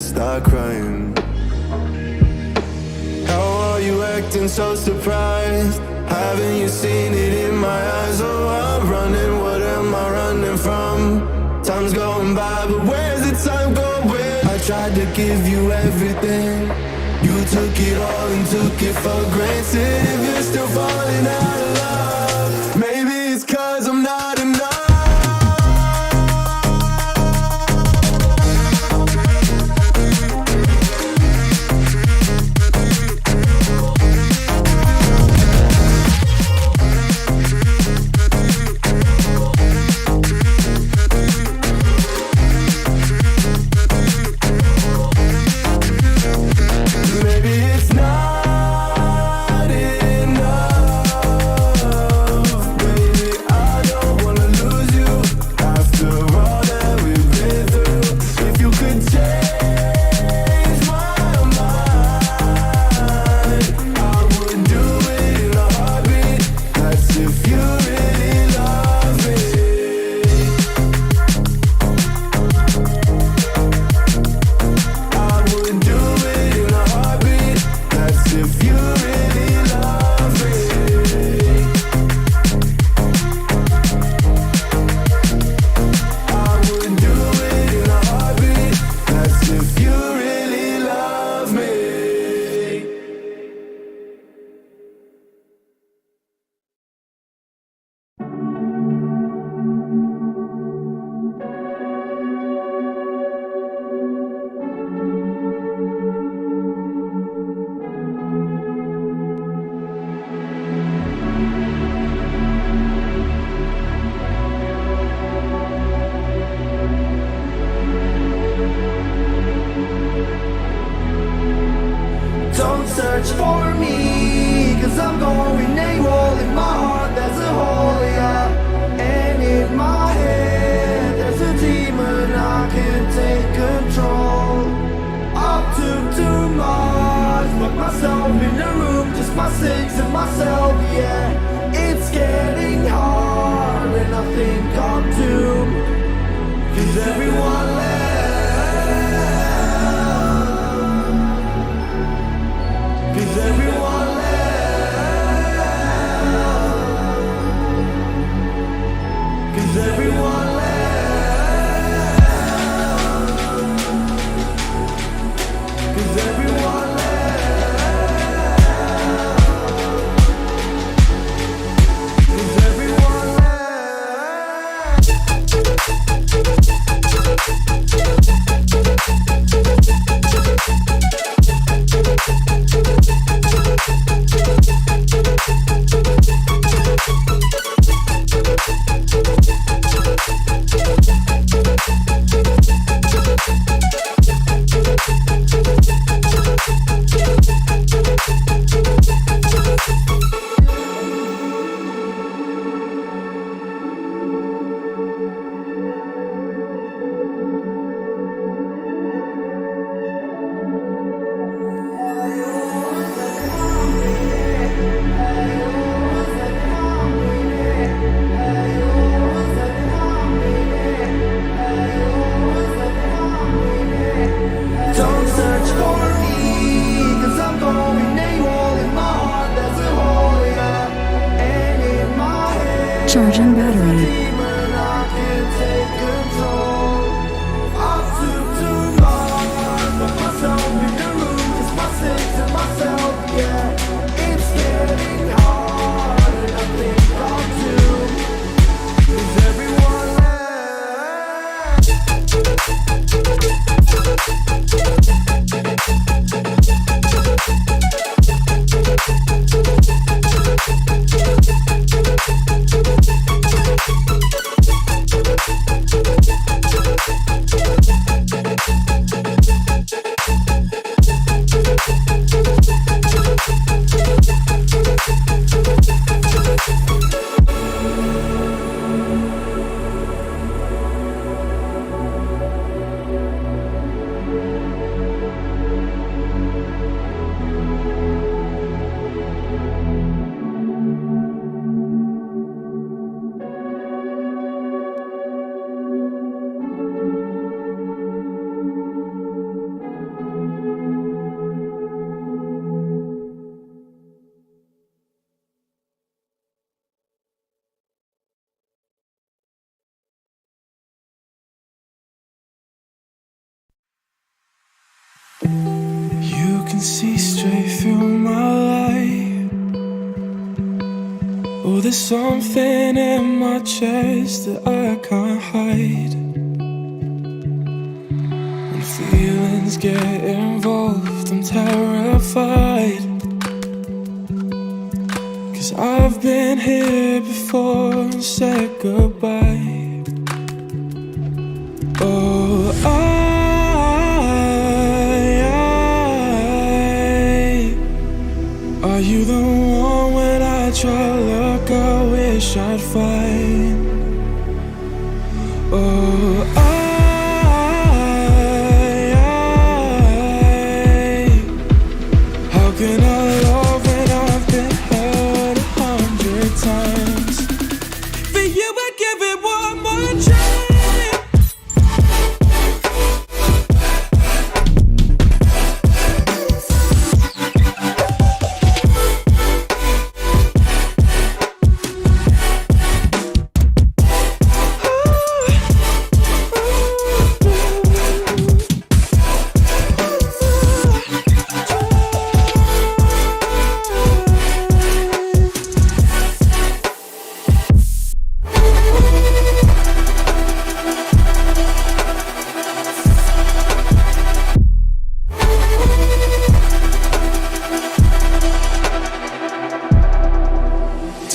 start crying. How are you acting so surprised? Haven't you seen it in my eyes? Oh, I'm running, what am I running from? Time's going by, but where's the time going? I tried to give you everything. You took it all and took it for granted. If you're still falling out of love, maybe it's 'cause I'm not enough. Don't search for me, 'cause I'm going AWOL. In my heart there's a hole, yeah. And in my head there's a demon, I can't take control. Up to too much, lock myself in the room, just my six and myself, yeah. It's getting hard and I think I'm doomed, 'cause everyone left. Everyone left. 'Cause everyone left. 'Cause everyone left. 'Cause everyone left. You can see straight through my life. Oh, there's something in my chest that I can't hide. When feelings get involved, I'm terrified. 'Cause I've been here before and said goodbye. Oh, are you the one when I try to look, I wish I'd find? Oh, how can I love when I've been hurt 100 times? For you I'd give it one more try.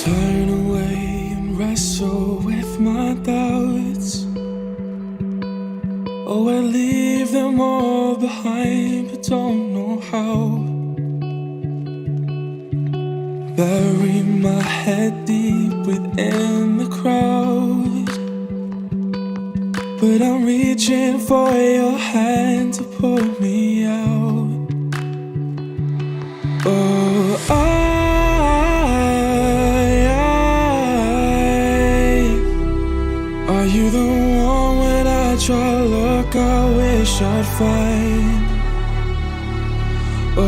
Turn away and wrestle with my doubts. Oh, I leave them all behind, but don't know how. Bury my head deep within the crowd, but I'm reaching for your hand to pull me out. Oh, are you the one when I try to look, I wish I'd find? Oh,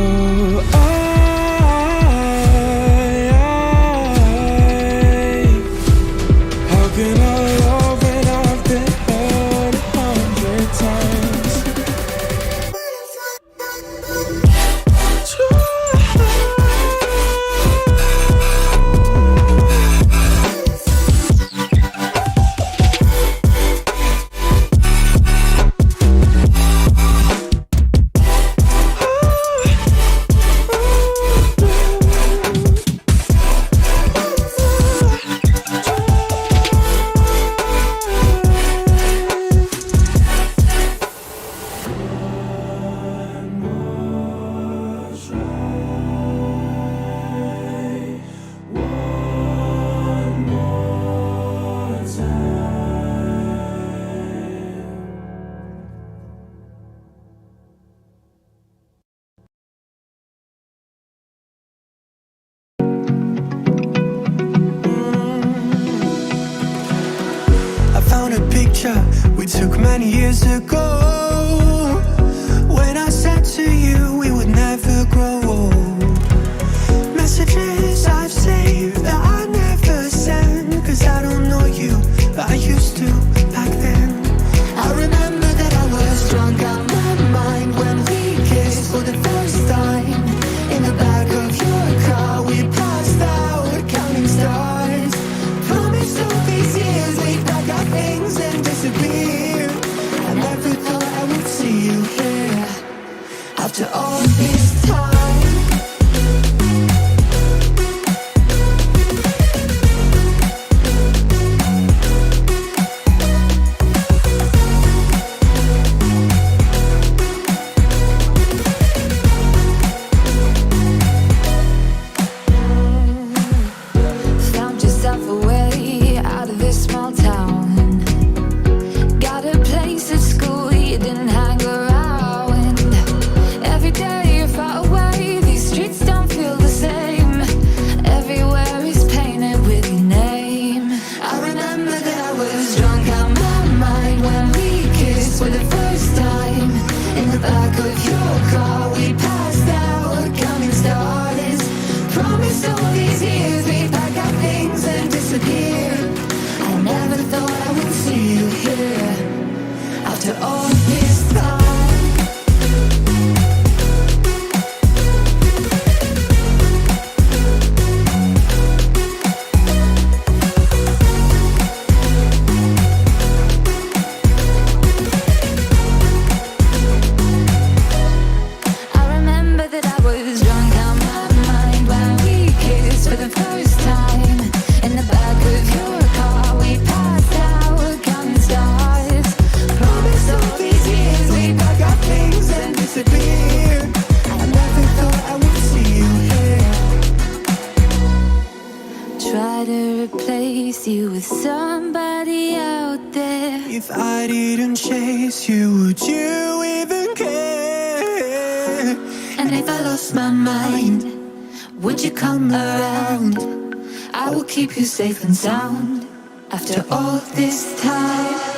how can I love when I've been hurt 100 times? We took many years ago, when I said to you we would never grow old. Messages I've saved that I never send, 'cause I don't know you, but I used to back then. I remember that I was drunk out my mind when we kissed for the first time. In the back of your car we passed out counting stars. Promised all these years we'd pack our things and disappear. I never thought I would see you here after all this time. Found yourself a way out of this small town. Got a place at school you didn't hang around. Every day you're far away. If I didn't chase you, would you even care? And if I lost my mind, would you come around? I will keep you safe and sound after all this time.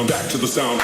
Back to the sound.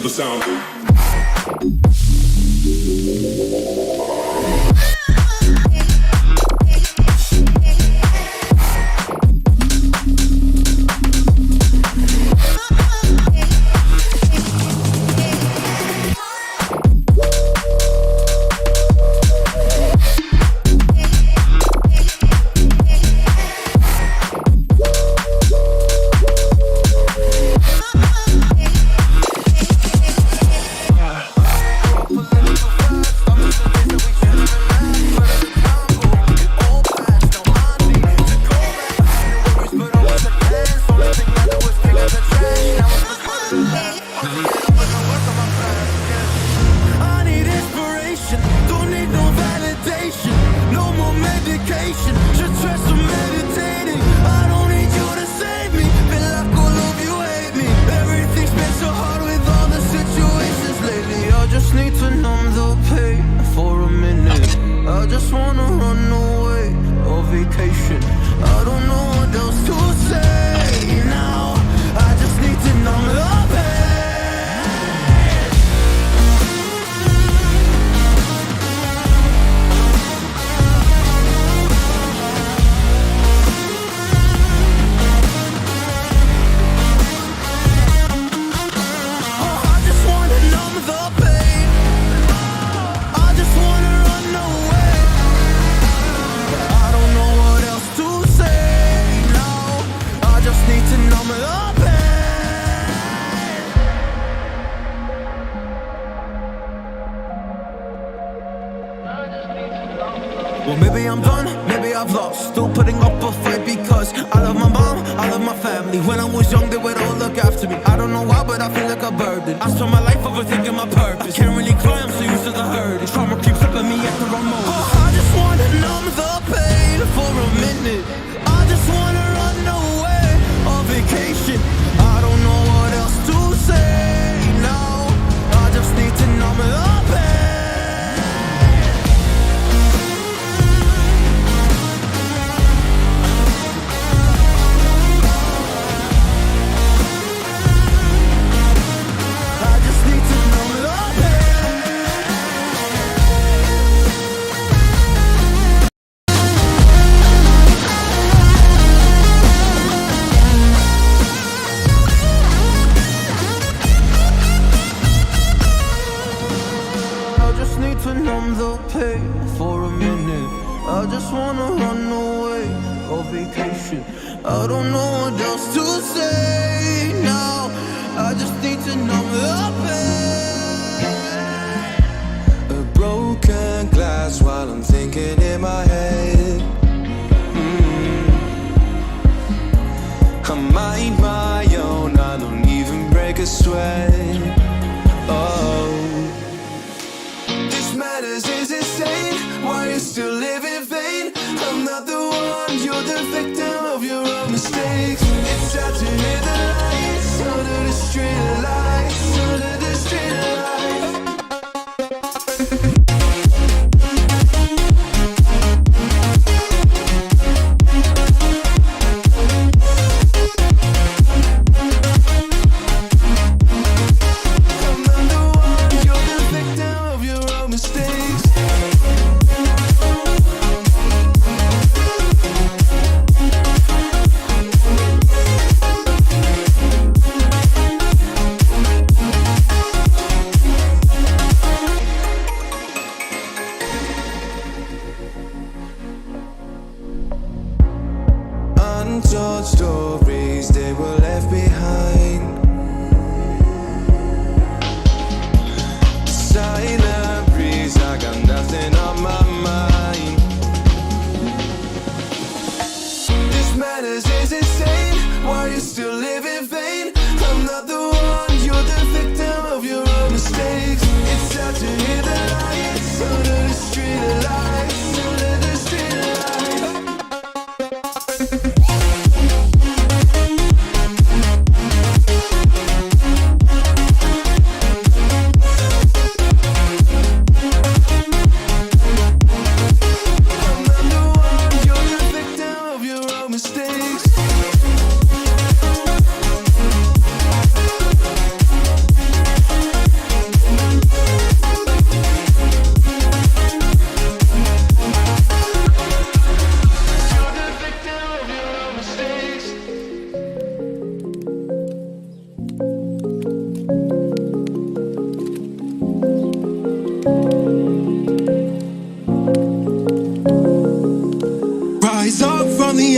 the sound. Well, maybe I'm done, maybe I've lost. Still putting up a fight because I love my mom, I love my family. When I was young, they would all look after me. I don't know why, but I feel like a burden. I spend my life overthinking my purpose. Can't really cry, I'm so used to the hurt. Trauma keeps flipping me at the wrong moment. Oh, I just wanna numb the pain for a minute. I just wanna run away on vacation. I don't know what else to say now. I just need to numb the pain. To numb the pain for a minute. I just wanna run away on vacation. I don't know what else to say now. I just need to numb the pain. A broken glass while I'm thinking in my head. I mind my own, I don't even break a sweat. Oh, matters is insane. Why you still live in vain? I'm not the one, you're the victim of your own mistakes. It's time to hear the lights under the street lights, under the street lights. Untold stories, they were left behind. Silent breeze, I got nothing on my mind. This matters is insane. Why you still live in vain? I'm not the one, you're the victim of your own mistakes. It's time to hear the lights under the street lights, under the street lights.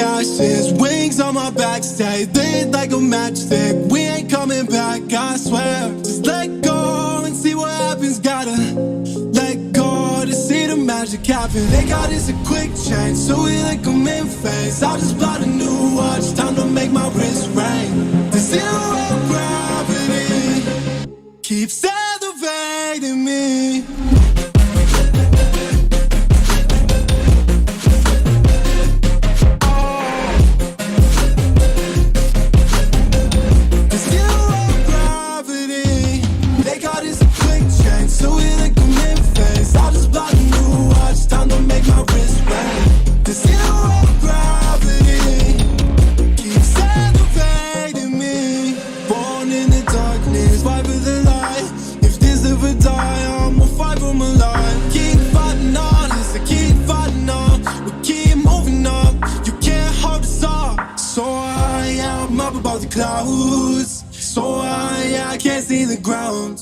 ashes, wings on my back, stay lit like a matchstick. We ain't coming back, I swear. Just let go and see what happens. Gotta let go to see the magic happen. They got us a quick change, so we like them in phase. I'll just buy a new watch, time to make my wrist ring. The zero gravity keeps elevating me. Clouds, so I can't see the ground.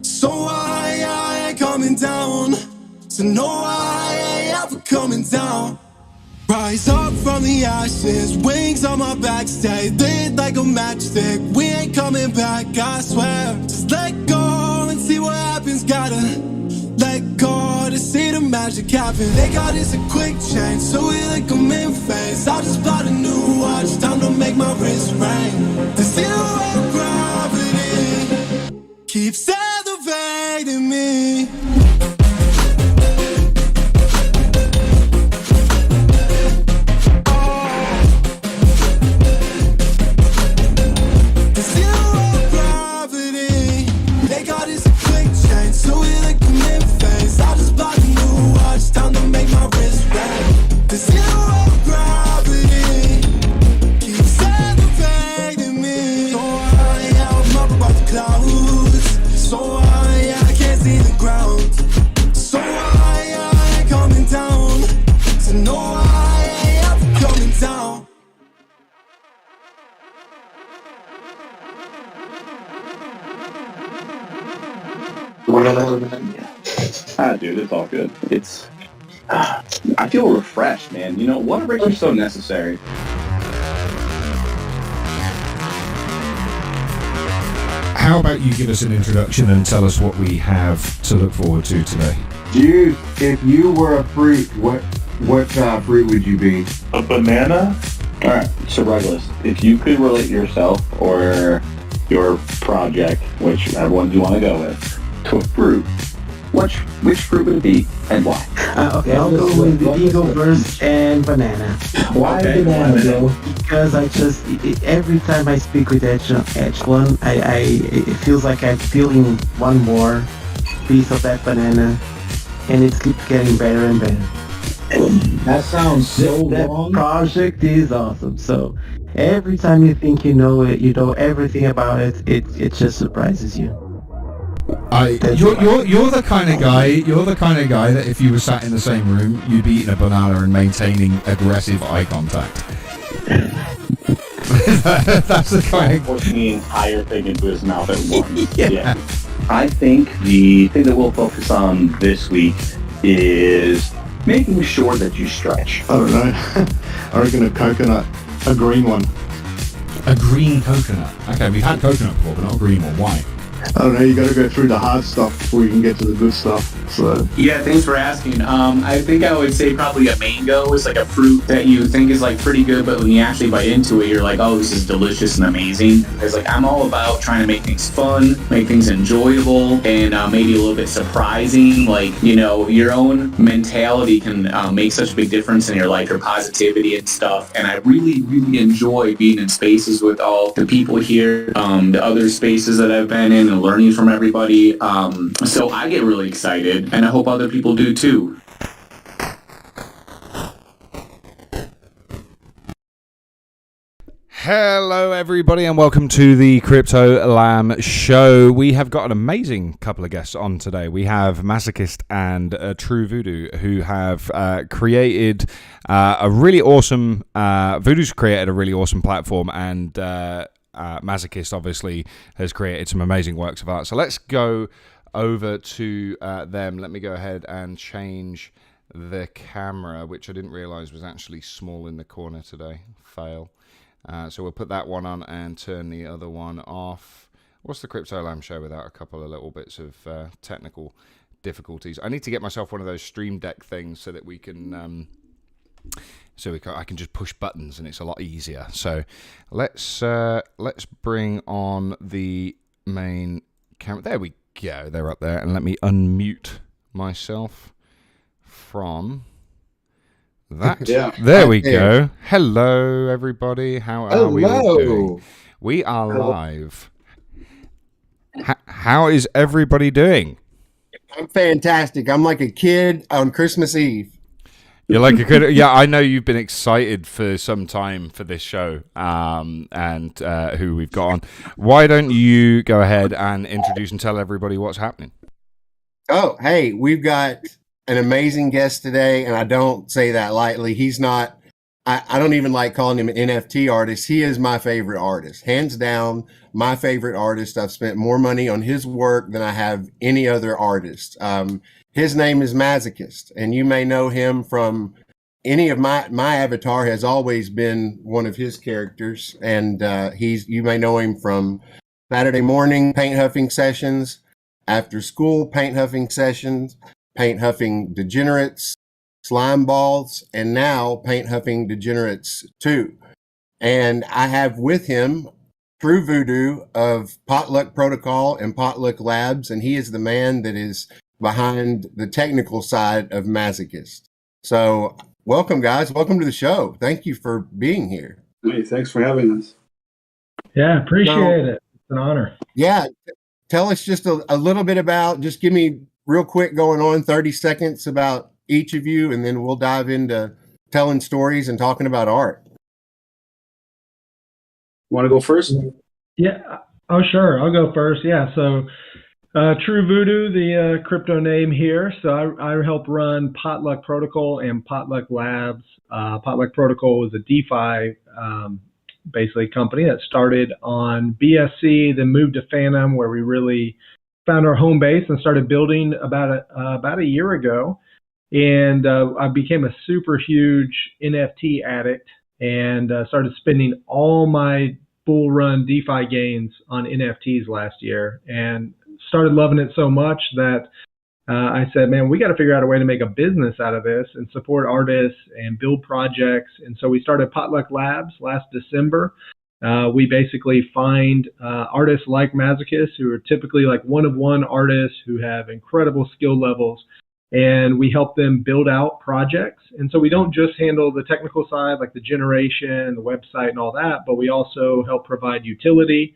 So I ain't coming down. So no, I ain't ever coming down. Rise up from the ashes, wings on my back, stay lit like a matchstick. We ain't coming back, I swear. Just let go and see what happens. Gotta let go to see the magic happen. They got us a quick change, so we like them in phase. I'll just buy a new watch, time to make my wrist ring. The zero gravity keeps elevating me. Dude, it's all good. It's I feel refreshed, man. You know, water breaks are so necessary. How about you give us an introduction and tell us what we have to look forward to today? Dude, if you were a fruit, what fruit would you be? A banana? Alright, so Regulus, if you could relate yourself or your project, whichever one you want to go with, to a fruit, which fruit would it be and why? Okay, I'll go with the Eagle Burst and banana. Why banana, though? Because every time I speak with each one, it feels like I'm feeling one more piece of that banana, and it keeps getting better and better. That sounds so that wrong. Project is awesome. So every time you think you know it, you know everything about it, it just surprises you. You're the kind of guy. You're the kind of guy that if you were sat in the same room, you'd be eating a banana and maintaining aggressive eye contact. That's the kind of pushing the entire thing into his mouth at once. Yeah. I think the thing that we'll focus on this week is making sure that you stretch. I don't know. I reckon a coconut, a green one. a green coconut. Okay, we've had coconut before, but not a green one. Why? I don't know, you gotta go through the hard stuff before you can get to the good stuff, so... Yeah, thanks for asking. I think I would say probably a mango is like a fruit that you think is like pretty good, but when you actually bite into it, you're like, oh, this is delicious and amazing. Because like I'm all about trying to make things fun, make things enjoyable, and maybe a little bit surprising. Like, you know, your own mentality can make such a big difference in your life, your positivity and stuff. And I really, really enjoy being in spaces with all the people here, the other spaces that I've been in, and learning from everybody. So I get really excited, and I hope other people do too. Hello everybody and welcome to the Crypto Lamb Show. We have got an amazing couple of guests on today. We have Masochist and True Voodoo, who have created a really awesome, Voodoo's created a really awesome platform, and Masochist obviously has created some amazing works of art. So let's go over to them. Let me go ahead and change the camera, which I didn't realize was actually small in the corner today. Fail. So we'll put that one on and turn the other one off. What's the Crypto Lamb show without a couple of little bits of technical difficulties? I need to get myself one of those Stream Deck things so that we can... I can just push buttons and it's a lot easier. So let's bring on the main camera. There we go. They're up there. And let me unmute myself from that. Yeah. There we go. Hello, everybody. How are we all doing? We are live. How is everybody doing? I'm fantastic. I'm like a kid on Christmas Eve. You're like a good, yeah. I know you've been excited for some time for this show, and who we've got on. Why don't you go ahead and introduce and tell everybody what's happening? Oh, hey, we've got an amazing guest today, and I don't say that lightly. He's not. I don't even like calling him an NFT artist. He is my favorite artist, hands down. My favorite artist. I've spent more money on his work than I have any other artist. His name is Masochist, and you may know him from any of my avatar has always been one of his characters, and you may know him from Saturday morning paint huffing sessions, after school paint huffing sessions, paint huffing Degenerates, slime balls, and now paint huffing Degenerates 2. And I have with him True Voodoo of Potluck Protocol and Potluck Labs, and he is the man that is behind the technical side of Masochist. So welcome, guys. Welcome to the show. Thank you for being here. Hey, thanks for having us. Yeah, appreciate it. It's an honor. Yeah. Tell us just a little bit about, just give me real quick going on 30 seconds about each of you, and then we'll dive into telling stories and talking about art. Want to go first? Yeah. Oh, sure. I'll go first. Yeah. So True Voodoo, the crypto name here. So I help run Potluck Protocol and Potluck Labs. Potluck Protocol is a DeFi basically company that started on BSC, then moved to Phantom, where we really found our home base and started building about a year ago. And I became a super huge NFT addict and started spending all my bull run DeFi gains on NFTs last year, and started loving it so much that I said, man, we got to figure out a way to make a business out of this and support artists and build projects. And so we started Potluck Labs last December. We basically find artists like Masochist, who are typically like one-of-one artists who have incredible skill levels, and we help them build out projects. And so we don't just handle the technical side, like the generation, the website, and all that, but we also help provide utility.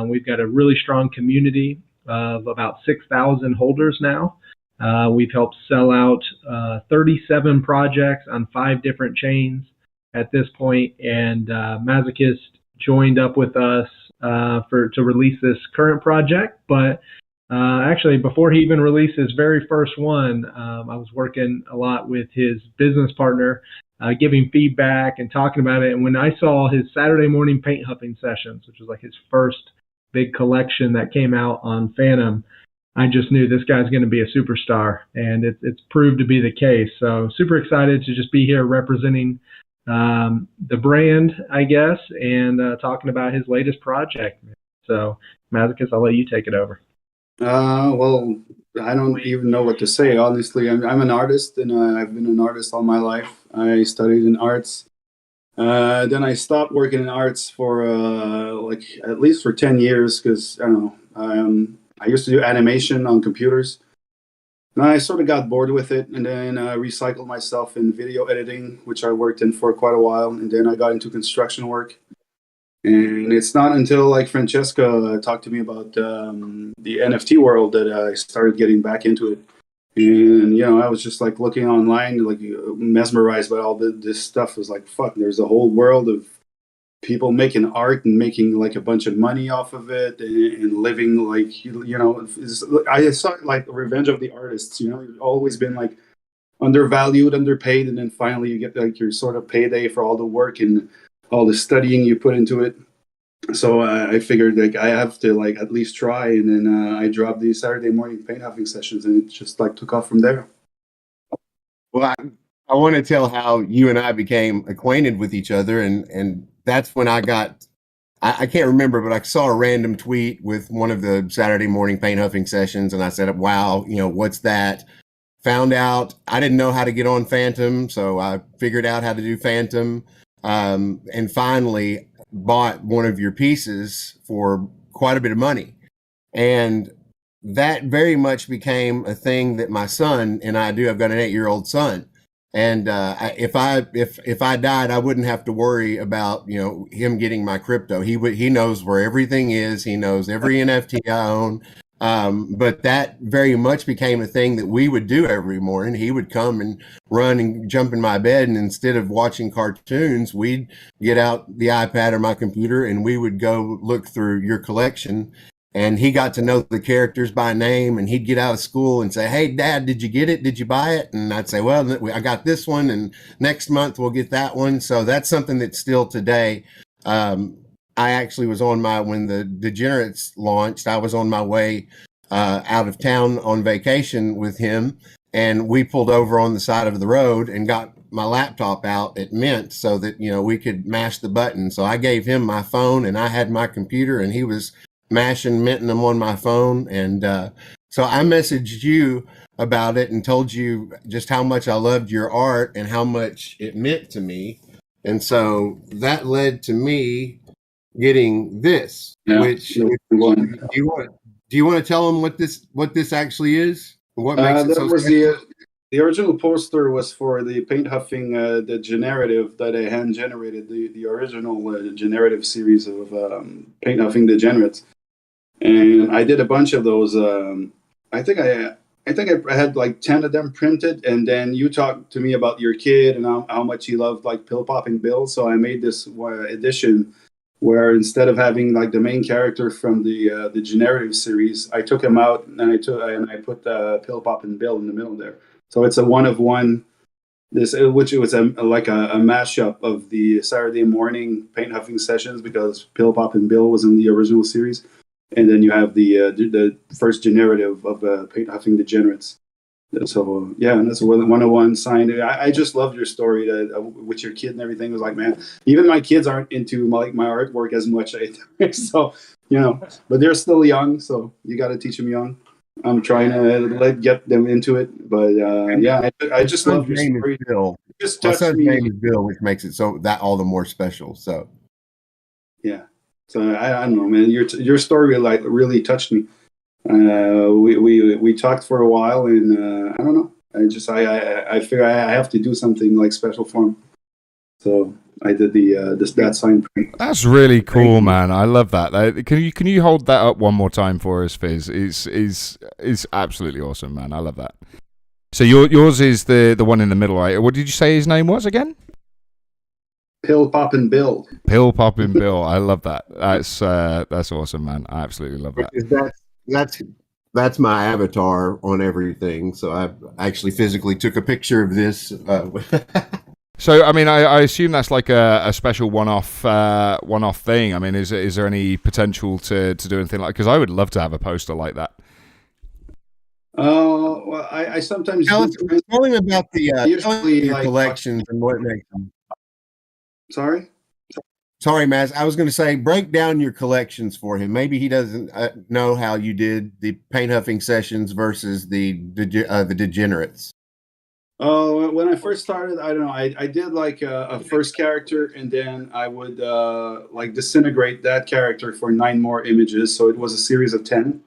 We've got a really strong community of about 6,000 holders now. We've helped sell out 37 projects on 5 different chains at this point, and Masochist joined up with us to release this current project. But actually, before he even released his very first one, I was working a lot with his business partner, giving feedback and talking about it. And when I saw his Saturday morning paint huffing sessions, which was like his first big collection that came out on Phantom, I just knew this guy's going to be a superstar, and it's proved to be the case. So super excited to just be here representing the brand, I guess, and talking about his latest project. So Masochist, I'll let you take it over. Well, I don't even know what to say. Honestly, I'm an artist, and I've been an artist all my life. I studied in arts. Then I stopped working in arts for like at least for 10 years because I don't know. I used to do animation on computers. And I sort of got bored with it, and then recycled myself in video editing, which I worked in for quite a while. And then I got into construction work. And it's not until like Francesca talked to me about the NFT world that I started getting back into it. And, you know, I was just like looking online, like mesmerized by all this stuff. It was like, fuck, there's a whole world of people making art and making like a bunch of money off of it and living like, you know, I saw it like Revenge of the Artists, you know, it's always been like undervalued, underpaid. And then finally you get like your sort of payday for all the work and all the studying you put into it. So I figured like I have to like at least try, and then I dropped the Saturday morning paint huffing sessions, and it just like took off from there. Well, I want to tell how you and I became acquainted with each other, and that's when I got. I can't remember, but I saw a random tweet with one of the Saturday morning paint huffing sessions, and I said, "Wow, what's that?" Found out I didn't know how to get on Phantom, so I figured out how to do Phantom, and finally bought one of your pieces for quite a bit of money. And that very much became a thing that my son and I do. I've got an 8-year-old son, and if I died, I wouldn't have to worry about him getting my crypto. He knows where everything is. He knows every NFT I own. But that very much became a thing that we would do every morning. He would come and run and jump in my bed, and instead of watching cartoons, we'd get out the iPad or my computer and we would go look through your collection. And he got to know the characters by name, and he'd get out of school and say, "Hey, Dad, did you get it? Did you buy it?" And I'd say, "Well, I got this one, and next month we'll get that one." So that's something that still today. I actually was when the Degenerates launched, I was on my way out of town on vacation with him, and we pulled over on the side of the road and got my laptop out at Mint so that we could mash the button. So I gave him my phone, and I had my computer, and he was mashing, minting them on my phone. And so I messaged you about it and told you just how much I loved your art and how much it meant to me. And so that led to me getting this, which do you want to tell them what this actually is? What makes it so special? The original poster was for the paint huffing, the generative that I hand generated, the original generative series of paint huffing degenerates. And I did a bunch of those. I think I had like 10 of them printed, and then you talked to me about your kid and how much he loved like Pill Popping Bill. So I made this edition where instead of having like the main character from the generative series, I took him out and I put Pill Popping Bill in the middle there. So it's a one of one. Which it was like a mashup of the Saturday morning paint huffing sessions, because Pill Popping Bill was in the original series. And then you have the first generative of paint huffing degenerates. So yeah, and that's a 101 signed. I just loved your story with your kid and everything. It was like, man, even my kids aren't into my artwork as much. So but they're still young, so you got to teach them young. I'm trying to get them into it, but yeah, I just love your story. Bill. Just my son's name is Bill, which makes it so that all the more special. So yeah. So I don't know, man. Your story like really touched me. We talked for a while, and I don't know. I figure I have to do something like special for him. So I did that sign print. That's really cool, man. I love that. Can you hold that up one more time for us, Fizz? It's absolutely awesome, man. I love that. So yours is the one in the middle, right? What did you say his name was again? Pill Poppin' Bill. Pill Poppin' Bill. I love that. That's awesome, man. I absolutely love that. That's my avatar on everything. So I actually physically took a picture of this. So I mean, I assume that's like a special one-off thing. I mean, is there any potential to do anything like? Because I would love to have a poster like that. Well, I sometimes tell him about your like, collections and what makes them. Sorry, Maz. I was going to say, break down your collections for him. Maybe he doesn't know how you did the paint huffing sessions versus the Degenerates. Oh, when I first started, I don't know. I did like a first character, and then I would like disintegrate that character for 9 more images. So it was a series of 10.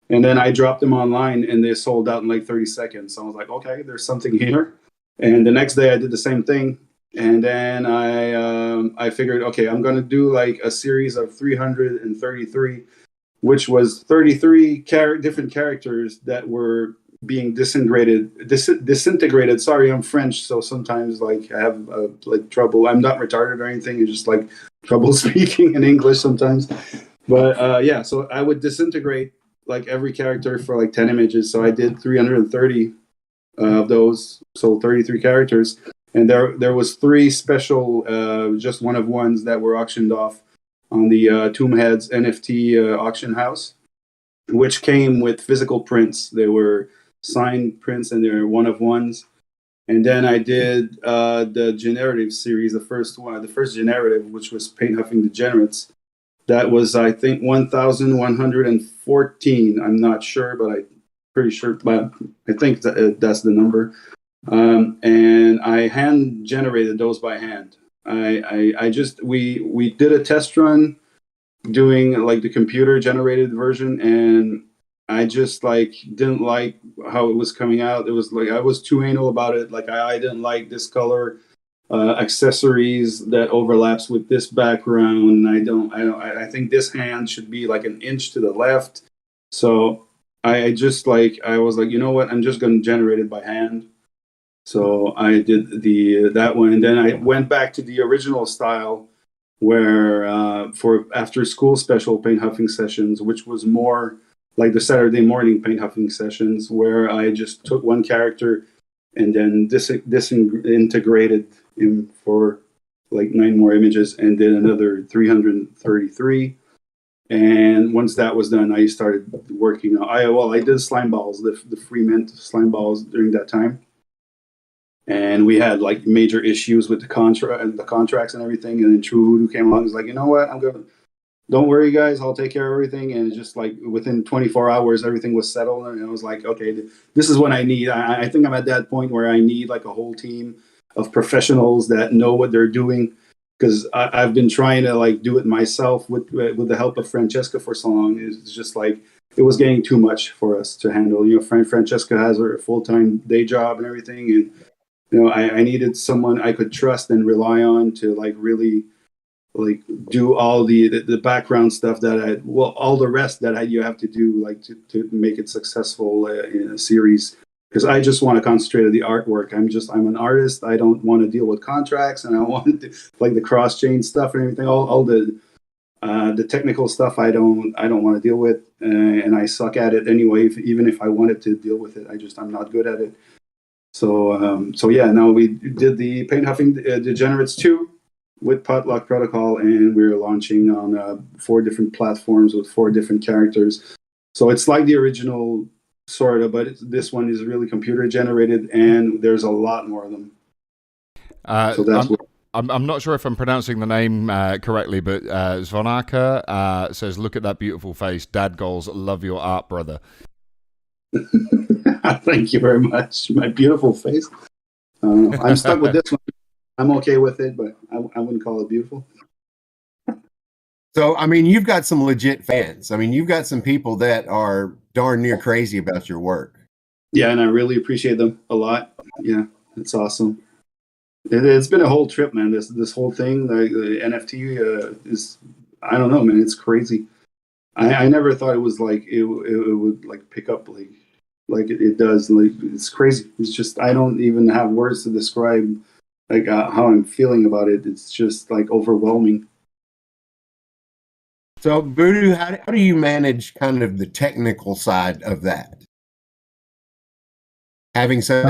And then I dropped them online, and they sold out in like 30 seconds. So I was like, okay, there's something here. And the next day I did the same thing. And then I figured, okay, I'm going to do like a series of 333, which was 33 different characters that were being disintegrated. Sorry, I'm French, so sometimes like I have like trouble. I'm not retarded or anything. It's just like trouble speaking in English sometimes. But yeah, so I would disintegrate like every character for like 10 images. So I did 330 of those, so 33 characters. And there was 3 special, just one of ones that were auctioned off on the Tombheads NFT auction house, which came with physical prints. They were signed prints, and they're one of ones. And then I did the Generative series, the first one, the first Generative, which was Paint Huffing Degenerates. That was, I think, 1,114. I'm not sure, but I'm pretty sure. But I think that's the number. And I hand generated those by hand. We did a test run doing like the computer generated version, and I just like didn't like how it was coming out. It was like I was too anal about it. Like I didn't like this color accessories that overlaps with this background. I think this hand should be like an inch to the left. So I was like, you know what? I'm just going to generate it by hand. So I did that one, and then I went back to the original style, where for after school special paint huffing sessions, which was more like the Saturday morning paint huffing sessions, where I just took one character and then disintegrated him for like 9 more images and did another 333. And once that was done, I started working on. I did slime balls, the free mint slime balls during that time. And we had like major issues with the contracts and everything. And then True Voodoo came along. He's like, you know what? Don't worry, guys. I'll take care of everything. And just like within 24 hours, everything was settled. And I was like, okay, this is what I need. I think I'm at that point where I need like a whole team of professionals that know what they're doing. Because I've been trying to like do it myself with the help of Francesca for so long. It's just like it was getting too much for us to handle. You know, Francesca has her full-time day job and everything, and you know, I needed someone I could trust and rely on to like really like do all the background stuff all the rest that you have to do like to make it successful in a series. Because I just want to concentrate on the artwork. I'm an artist. I don't want to deal with contracts, and I want to like the cross chain stuff and everything. All the technical stuff I don't want to deal with, and I suck at it anyway. Even if I wanted to deal with it, I'm not good at it. So yeah, now we did the Paint Huffing Degenerates 2 with Potluck Protocol, and we're launching on 4 different platforms with 4 different characters. So it's like the original, sort of, but this one is really computer generated, and there's a lot more of them. So that's I'm not sure if I'm pronouncing the name correctly, but Zvonaka says, "Look at that beautiful face. Dad goals, love your art, brother." Thank you very much. My beautiful face. I'm stuck with this one. I'm okay with it, but I wouldn't call it beautiful. So, I mean, you've got some legit fans. I mean, you've got some people that are darn near crazy about your work. Yeah, and I really appreciate them a lot. Yeah, it's awesome. It's been a whole trip, man. This whole thing, the NFT is, I don't know, man. It's crazy. I never thought it was like it would like pick up like it does. Like it's crazy. It's just I don't even have words to describe like how I'm feeling about it. It's just like overwhelming. So, Voodoo, how do you manage kind of the technical side of that? Having such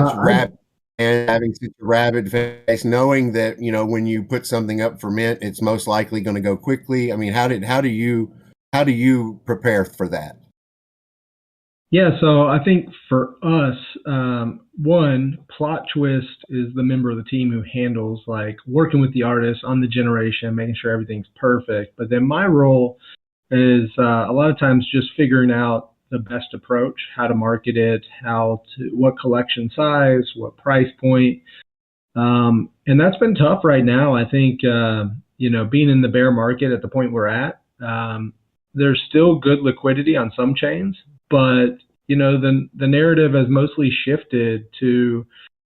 having such a rabid face, knowing that you know when you put something up for mint, it's most likely going to go quickly. I mean, how do you prepare for that? Yeah, so I think for us, one, Plot Twist is the member of the team who handles like working with the artist on the generation, making sure everything's perfect. But then my role is a lot of times just figuring out the best approach, how to market it, what collection size, what price point. And that's been tough right now. I think, being in the bear market at the point we're at, there's still good liquidity on some chains. But, the narrative has mostly shifted to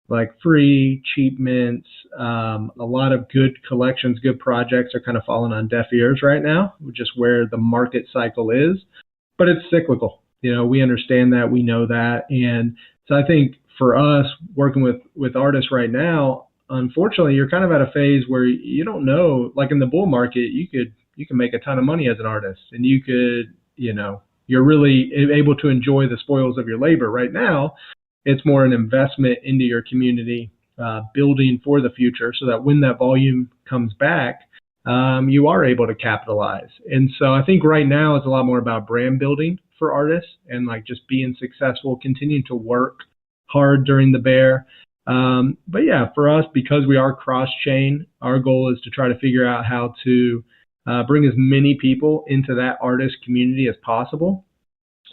like free, cheap mints. A lot of good collections, good projects are kind of falling on deaf ears right now, which is where the market cycle is. But it's cyclical. We understand that. We know that. And so I think for us working with artists right now, unfortunately, you're kind of at a phase where you don't know, like in the bull market, you can make a ton of money as an artist, and you could, you're really able to enjoy the spoils of your labor. Right now, it's more an investment into your community, building for the future so that when that volume comes back, you are able to capitalize. And so I think right now it's a lot more about brand building for artists and like just being successful, continuing to work hard during the bear. But yeah, for us, because we are cross-chain, our goal is to try to figure out how to bring as many people into that artist community as possible.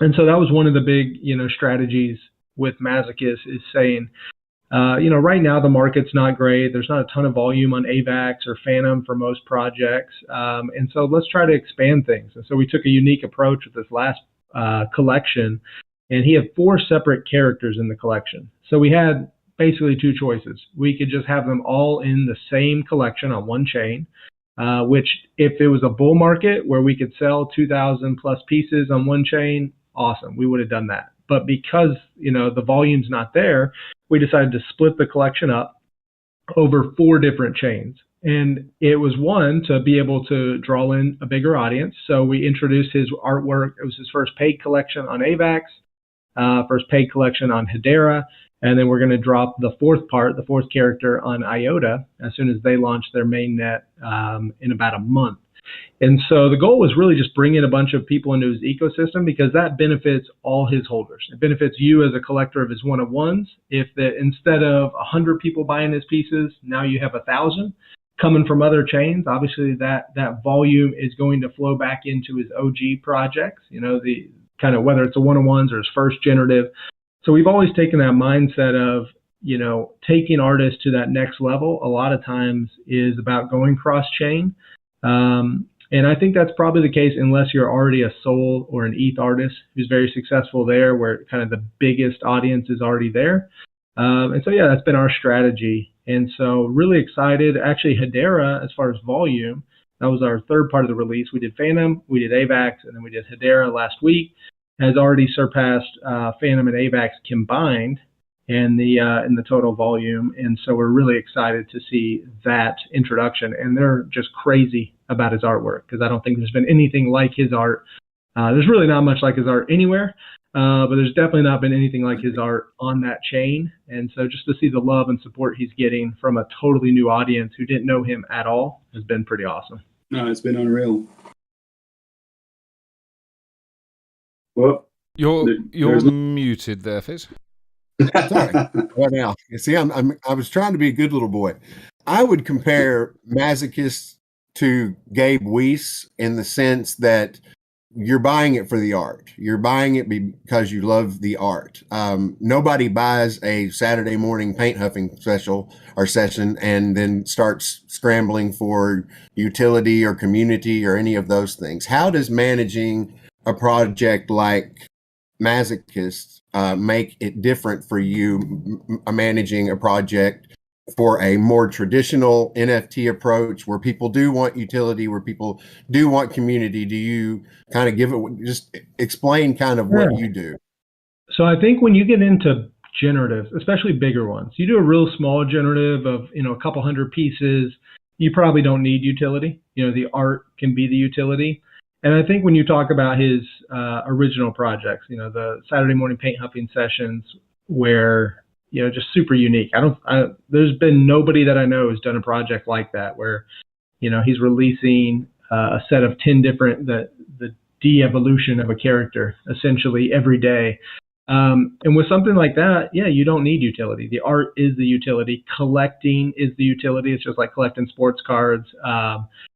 And so that was one of the big, strategies with Masochist is saying, right now the market's not great. There's not a ton of volume on AVAX or Phantom for most projects. And so let's try to expand things. And so we took a unique approach with this last collection, and he had 4 separate characters in the collection. So we had basically 2 choices. We could just have them all in the same collection on one chain, which if it was a bull market where we could sell 2,000 plus pieces on one chain, awesome, we would have done that. But because, the volume's not there, we decided to split the collection up over 4 different chains. And it was one to be able to draw in a bigger audience. So we introduced his artwork. It was his first paid collection on AVAX, first paid collection on Hedera. And then we're going to drop the 4th character on IOTA as soon as they launch their mainnet in about a month. And so the goal was really just bring in a bunch of people into his ecosystem because that benefits all his holders. It benefits you as a collector of his one-of-ones. If instead of 100 people buying his pieces, now you have 1,000 coming from other chains. Obviously, that volume is going to flow back into his OG projects, the kind of whether it's a one-of-ones or his first generative. So we've always taken that mindset of, taking artists to that next level. A lot of times is about going cross-chain. And I think that's probably the case unless you're already a Sol or an ETH artist who's very successful there, where kind of the biggest audience is already there. And so, yeah, that's been our strategy. And so really excited. Actually, Hedera, as far as volume, that was our 3rd part of the release. We did Phantom, we did AVAX, and then we did Hedera last week, has already surpassed Phantom and AVAX combined in the total volume. And so we're really excited to see that introduction. And they're just crazy about his artwork because I don't think there's been anything like his art. There's really not much like his art anywhere, but there's definitely not been anything like his art on that chain. And so just to see the love and support he's getting from a totally new audience who didn't know him at all has been pretty awesome. No, it's been unreal. Well, you're muted there, Fizz. Sorry. What now? You see, I was trying to be a good little boy. I would compare Masochist to Gabe Weiss in the sense that you're buying it for the art. You're buying it because you love the art. Nobody buys a Saturday morning paint huffing special or session and then starts scrambling for utility or community or any of those things. How does managing a project like Masochist make it different for you managing a project for a more traditional NFT approach where people do want utility, where people do want community? Do you kind of just explain kind of what you do? So I think when you get into generatives, especially bigger ones, you do a real small generative of, a couple hundred pieces, you probably don't need utility. The art can be the utility. And I think when you talk about his original projects, the Saturday morning paint huffing sessions where, just super unique. There's been nobody that I know who's done a project like that where, he's releasing a set of 10 different, the de-evolution of a character essentially every day. And with something like that, you don't need utility. The art is the utility. Collecting is the utility. It's just like collecting sports cards.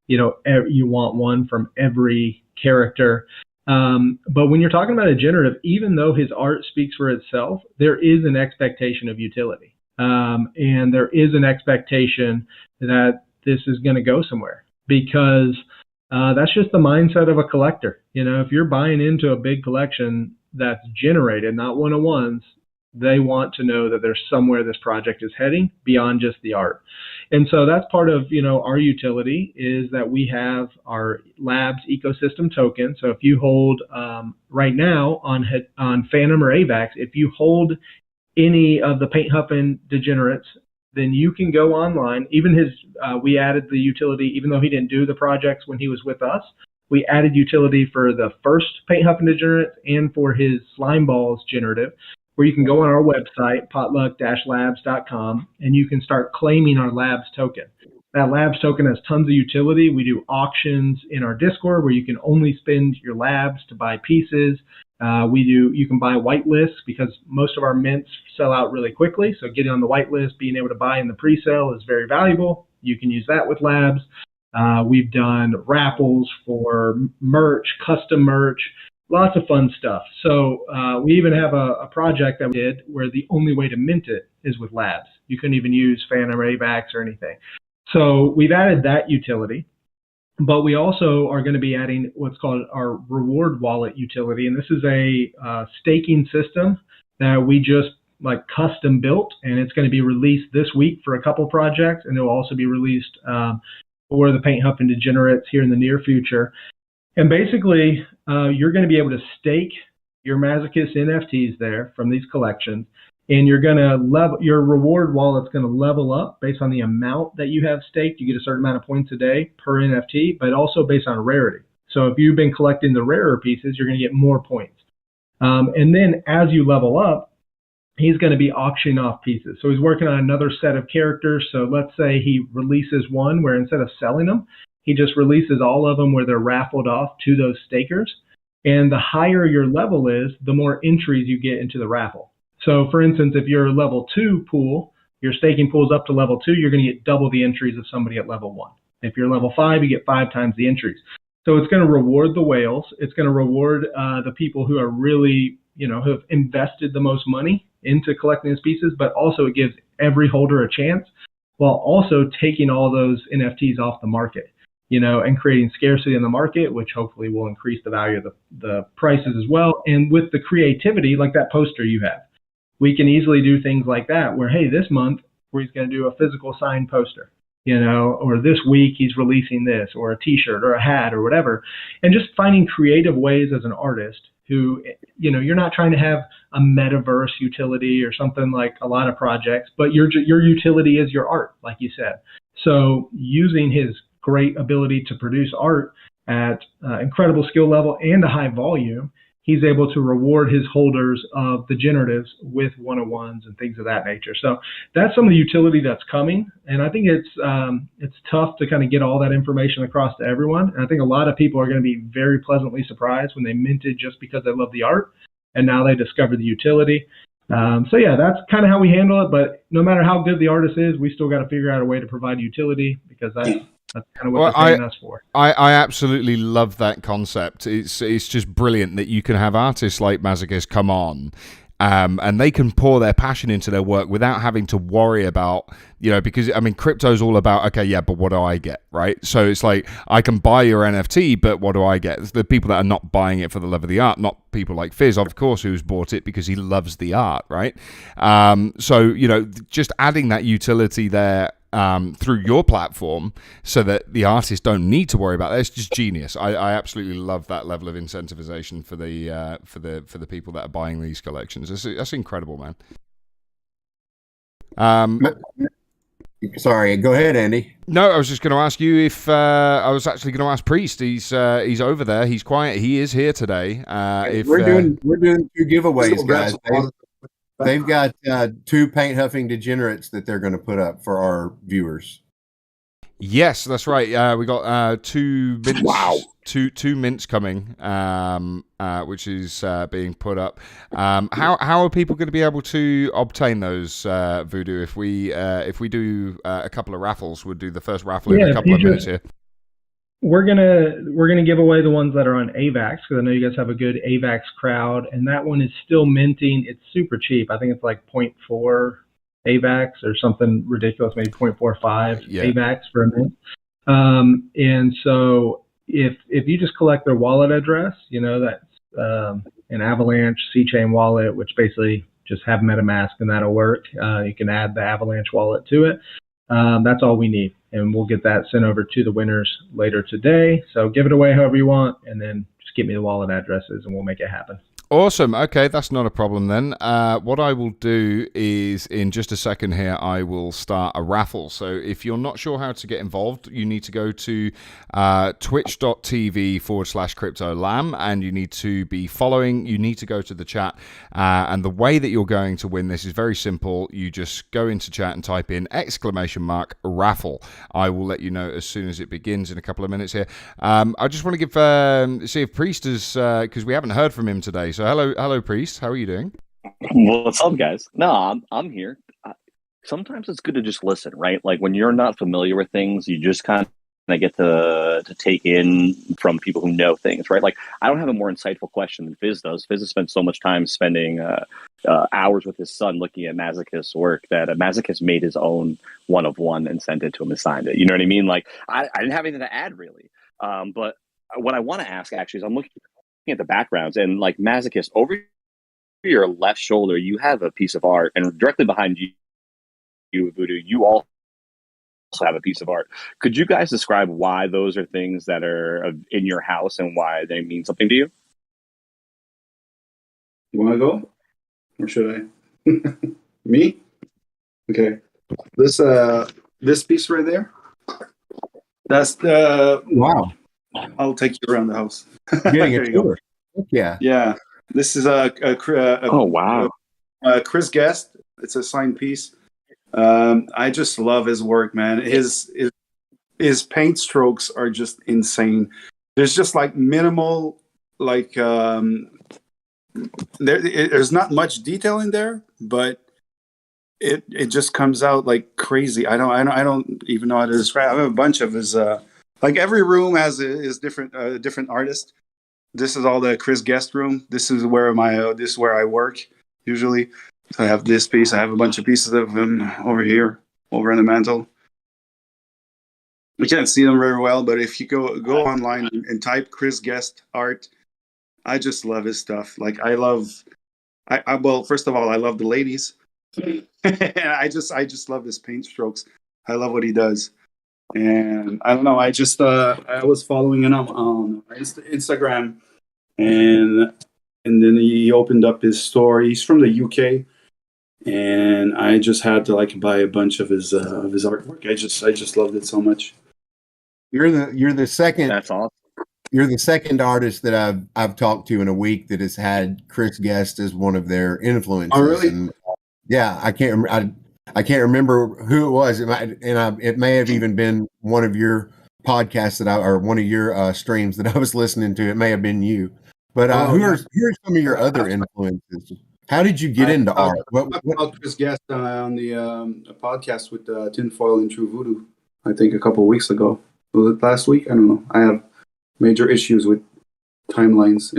You want one from every character. But when you're talking about a generative, even though his art speaks for itself, there is an expectation of utility. And there is an expectation that this is going to go somewhere because that's just the mindset of a collector. If you're buying into a big collection that's generated, not one-of-ones, they want to know that there's somewhere this project is heading beyond just the art. And so that's part of, our utility is that we have our labs ecosystem token. So if you hold right now on Phantom or AVAX, if you hold any of the paint huffing degenerates, then you can go online. Even we added the utility, even though he didn't do the projects when he was with us, we added utility for the first paint huffing degenerates and for his slime balls generative, where you can go on our website, potluck-labs.com, and you can start claiming our labs token. That labs token has tons of utility. We do auctions in our Discord where you can only spend your labs to buy pieces. You can buy white lists because most of our mints sell out really quickly. So getting on the white list, being able to buy in the pre-sale is very valuable. You can use that with labs. We've done raffles for merch, custom merch, lots of fun stuff. So we even have a project that we did where the only way to mint it is with labs. You couldn't even use Phantom or AVAX or anything. So we've added that utility. But we also are going to be adding what's called our reward wallet utility. And this is a staking system that we just like custom built, and it's going to be released this week for a couple projects, and it will also be released for the Paint Huffing Degenerates here in the near future. And basically, you're going to be able to stake your Masochist NFTs there from these collections, and you're going to level your reward wallet's going to level up based on the amount that you have staked. You get a certain amount of points a day per NFT, but also based on rarity. So if you've been collecting the rarer pieces, you're going to get more points. And then as you level up, he's going to be auctioning off pieces. So he's working on another set of characters. So let's say he releases one where instead of selling them, he just releases all of them where they're raffled off to those stakers. And the higher your level is, the more entries you get into the raffle. So for instance, if you're a level 2 pool, your staking pool is up to level 2, you're going to get double the entries of somebody at level 1. If you're level 5, you get 5 times the entries. So it's going to reward the whales. It's going to reward the people who are really, who have invested the most money into collecting these pieces, but also it gives every holder a chance while also taking all those NFTs off the market, and creating scarcity in the market, which hopefully will increase the value of the prices as well. And with the creativity, like that poster you have, we can easily do things like that where, hey, this month where he's going to do a physical signed poster, or this week he's releasing this, or a t-shirt or a hat or whatever. And just finding creative ways as an artist who, you're not trying to have a metaverse utility or something like a lot of projects, but your utility is your art, like you said. So using his great ability to produce art at incredible skill level and a high volume, he's able to reward his holders of degeneratives with 101s and things of that nature. So that's some of the utility that's coming. And I think it's tough to kind of get all that information across to everyone. And I think a lot of people are going to be very pleasantly surprised when they minted just because they love the art, and now they discover the utility. So yeah, that's kind of how we handle it. But no matter how good the artist is, we still got to figure out a way to provide utility, because that's kind of what they're paying us for. I absolutely love that concept. It's just brilliant that you can have artists like Masochist come on, and they can pour their passion into their work without having to worry about, because crypto's all about, okay, yeah, but what do I get, right? So it's like, I can buy your NFT, but what do I get? It's the people that are not buying it for the love of the art, not people like Fizz, of course, who's bought it because he loves the art, right? So, just adding that utility there through your platform so that the artists don't need to worry about that. It's just genius. I absolutely love that level of incentivization for the people that are buying these collections. That's incredible, man. Sorry, go ahead, Andy. No, I was just going to ask you if I was actually going to ask Priest. He's over there. He's quiet. He is here today. We're doing 2 giveaways, guys. They've got 2 Paint Huffing Degenerates that they're going to put up for our viewers. Yes, that's right. We got 2 mints. Wow. Two mints coming, which is being put up. How are people going to be able to obtain those, Voodoo? If we do a couple of raffles, we'll do the first raffle in a couple of minutes here. We're gonna give away the ones that are on AVAX, because I know you guys have a good AVAX crowd, and that one is still minting. It's super cheap. I think it's like 0.4 AVAX or something ridiculous, maybe 0.45 AVAX for a mint. And so if you just collect their wallet address, that's an Avalanche C-Chain wallet, which basically just have MetaMask and that'll work. You can add the Avalanche wallet to it. That's all we need, and we'll get that sent over to the winners later today. So give it away however you want, and then just give me the wallet addresses, and we'll make it happen. Awesome. Okay, that's not a problem then. What I will do is, in just a second here, I will start a raffle. So if you're not sure how to get involved, you need to go to twitch.tv/CryptoLam, and you need to be following. You need to go to the chat. And the way that you're going to win this is very simple. You just go into chat and type in !raffle. I will let you know as soon as it begins in a couple of minutes here. I just want to give see if Priest is, because we haven't heard from him today. So hello, Priest. How are you doing? Well, what's up, guys? No, I'm here. Sometimes it's good to just listen, right? Like when you're not familiar with things, you just kind of get to take in from people who know things, right? Like I don't have a more insightful question than Fizz does. Fizz has spent so much time spending hours with his son looking at Masochist's work that Masochist made his own one of one and sent it to him and signed it. You know what I mean? Like I didn't have anything to add really, but what I want to ask actually is I'm looking at the backgrounds and like Masochist over your left shoulder, you have a piece of art, and directly behind you, Voodoo, you also have a piece of art. Could you guys describe why those are things that are in your house and why they mean something to you? You want to go, or should I? Me? Okay. This piece right there. That's the. Wow. I'll take you around the house. Getting There a you go. tour. Yeah. Yeah. This is Oh wow! Chris Guest. It's a signed piece. I just love his work, man. His paint strokes are just insane. There's just like minimal, like there's not much detail in there, but it just comes out like crazy. I don't even know how to describe. I have a bunch of his like every room has is different different artist. This is all the Chris Guest room. This is where this is where I work usually. So I have this piece. I have a bunch of pieces of him over here, over on the mantle. We can't see them very well, but if you go online and type Chris Guest art, I just love his stuff. Like I well, first of all, I love the ladies. And I just love his paint strokes. I love what he does. And I don't know. I was following him on Instagram, and then he opened up his store. He's from the UK, and I just had to like buy a bunch of his artwork. I just loved it so much. You're the second. That's awesome. You're the second artist that I've talked to in a week that has had Chris Guest as one of their influences. Oh, really? And yeah, I can't remember who it was. It may have even been one of your podcasts or one of your streams that I was listening to. It may have been you. But who are some of your other influences? How did you get into art? What about Chris Guest on the podcast with Tinfoil and True Voodoo? I think a couple of weeks ago. Was it last week? I don't know. I have major issues with timelines.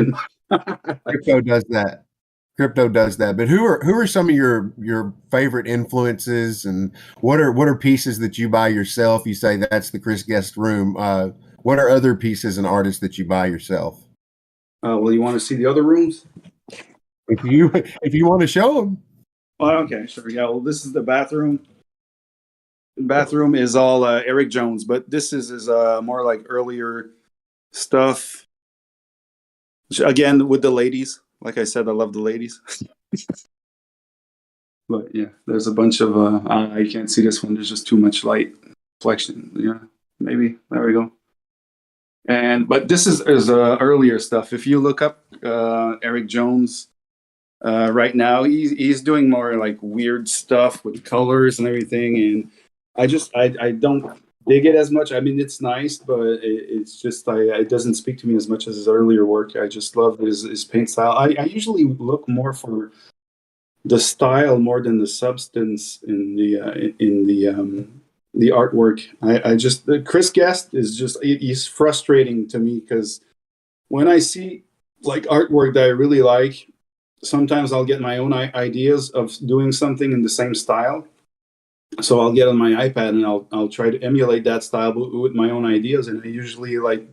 Crypto does that. But who are some of your favorite influences, and what are pieces that you buy yourself? You say that's the Chris Guest room. What are other pieces and artists that you buy yourself? Well, you want to see the other rooms? If you want to show them. Oh, okay, sure. Yeah. Well, this is the bathroom. The bathroom is all Eric Jones, but this is more like earlier stuff. Again, with the ladies. Like I said, I love the ladies. But yeah, there's a bunch of I can't see this one. There's just too much light reflection. Yeah, maybe there we go. But this is earlier stuff. If you look up Eric Jones right now, he's doing more like weird stuff with colors and everything, and I don't dig it as much. I mean, it's nice, but it's just it doesn't speak to me as much as his earlier work. I just love his paint style. I usually look more for the style more than the substance in the artwork. I just Chris Guest is just he's frustrating to me because when I see like artwork that I really like, sometimes I'll get my own ideas of doing something in the same style. So I'll get on my iPad and I'll try to emulate that style with my own ideas, and I usually like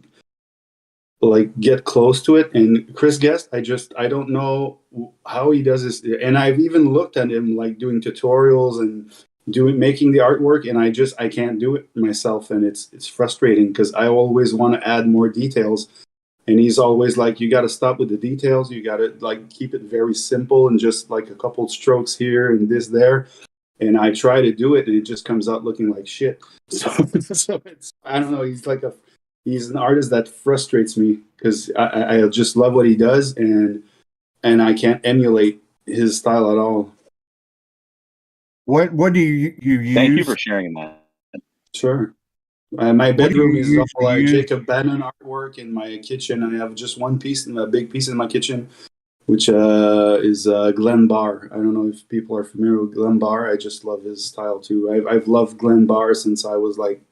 get close to it. And Chris Guest, I don't know how he does this, and I've even looked at him like doing tutorials and making the artwork, and I can't do it myself, and it's frustrating because I always want to add more details, and he's always like, you got to stop with the details, you got to like keep it very simple and just like a couple strokes here and this there. And I try to do it, and it just comes out looking like shit. So it's, I don't know. He's an artist that frustrates me because I just love what he does, and I can't emulate his style at all. What do you use? Thank you for sharing that. Sure. My bedroom is all use? Jacob Bannon artwork. In my kitchen, I have just one piece, a big piece in my kitchen. which is Glenn Barr. I don't know if people are familiar with Glenn Barr. I just love his style too. I've loved Glenn Barr since I was like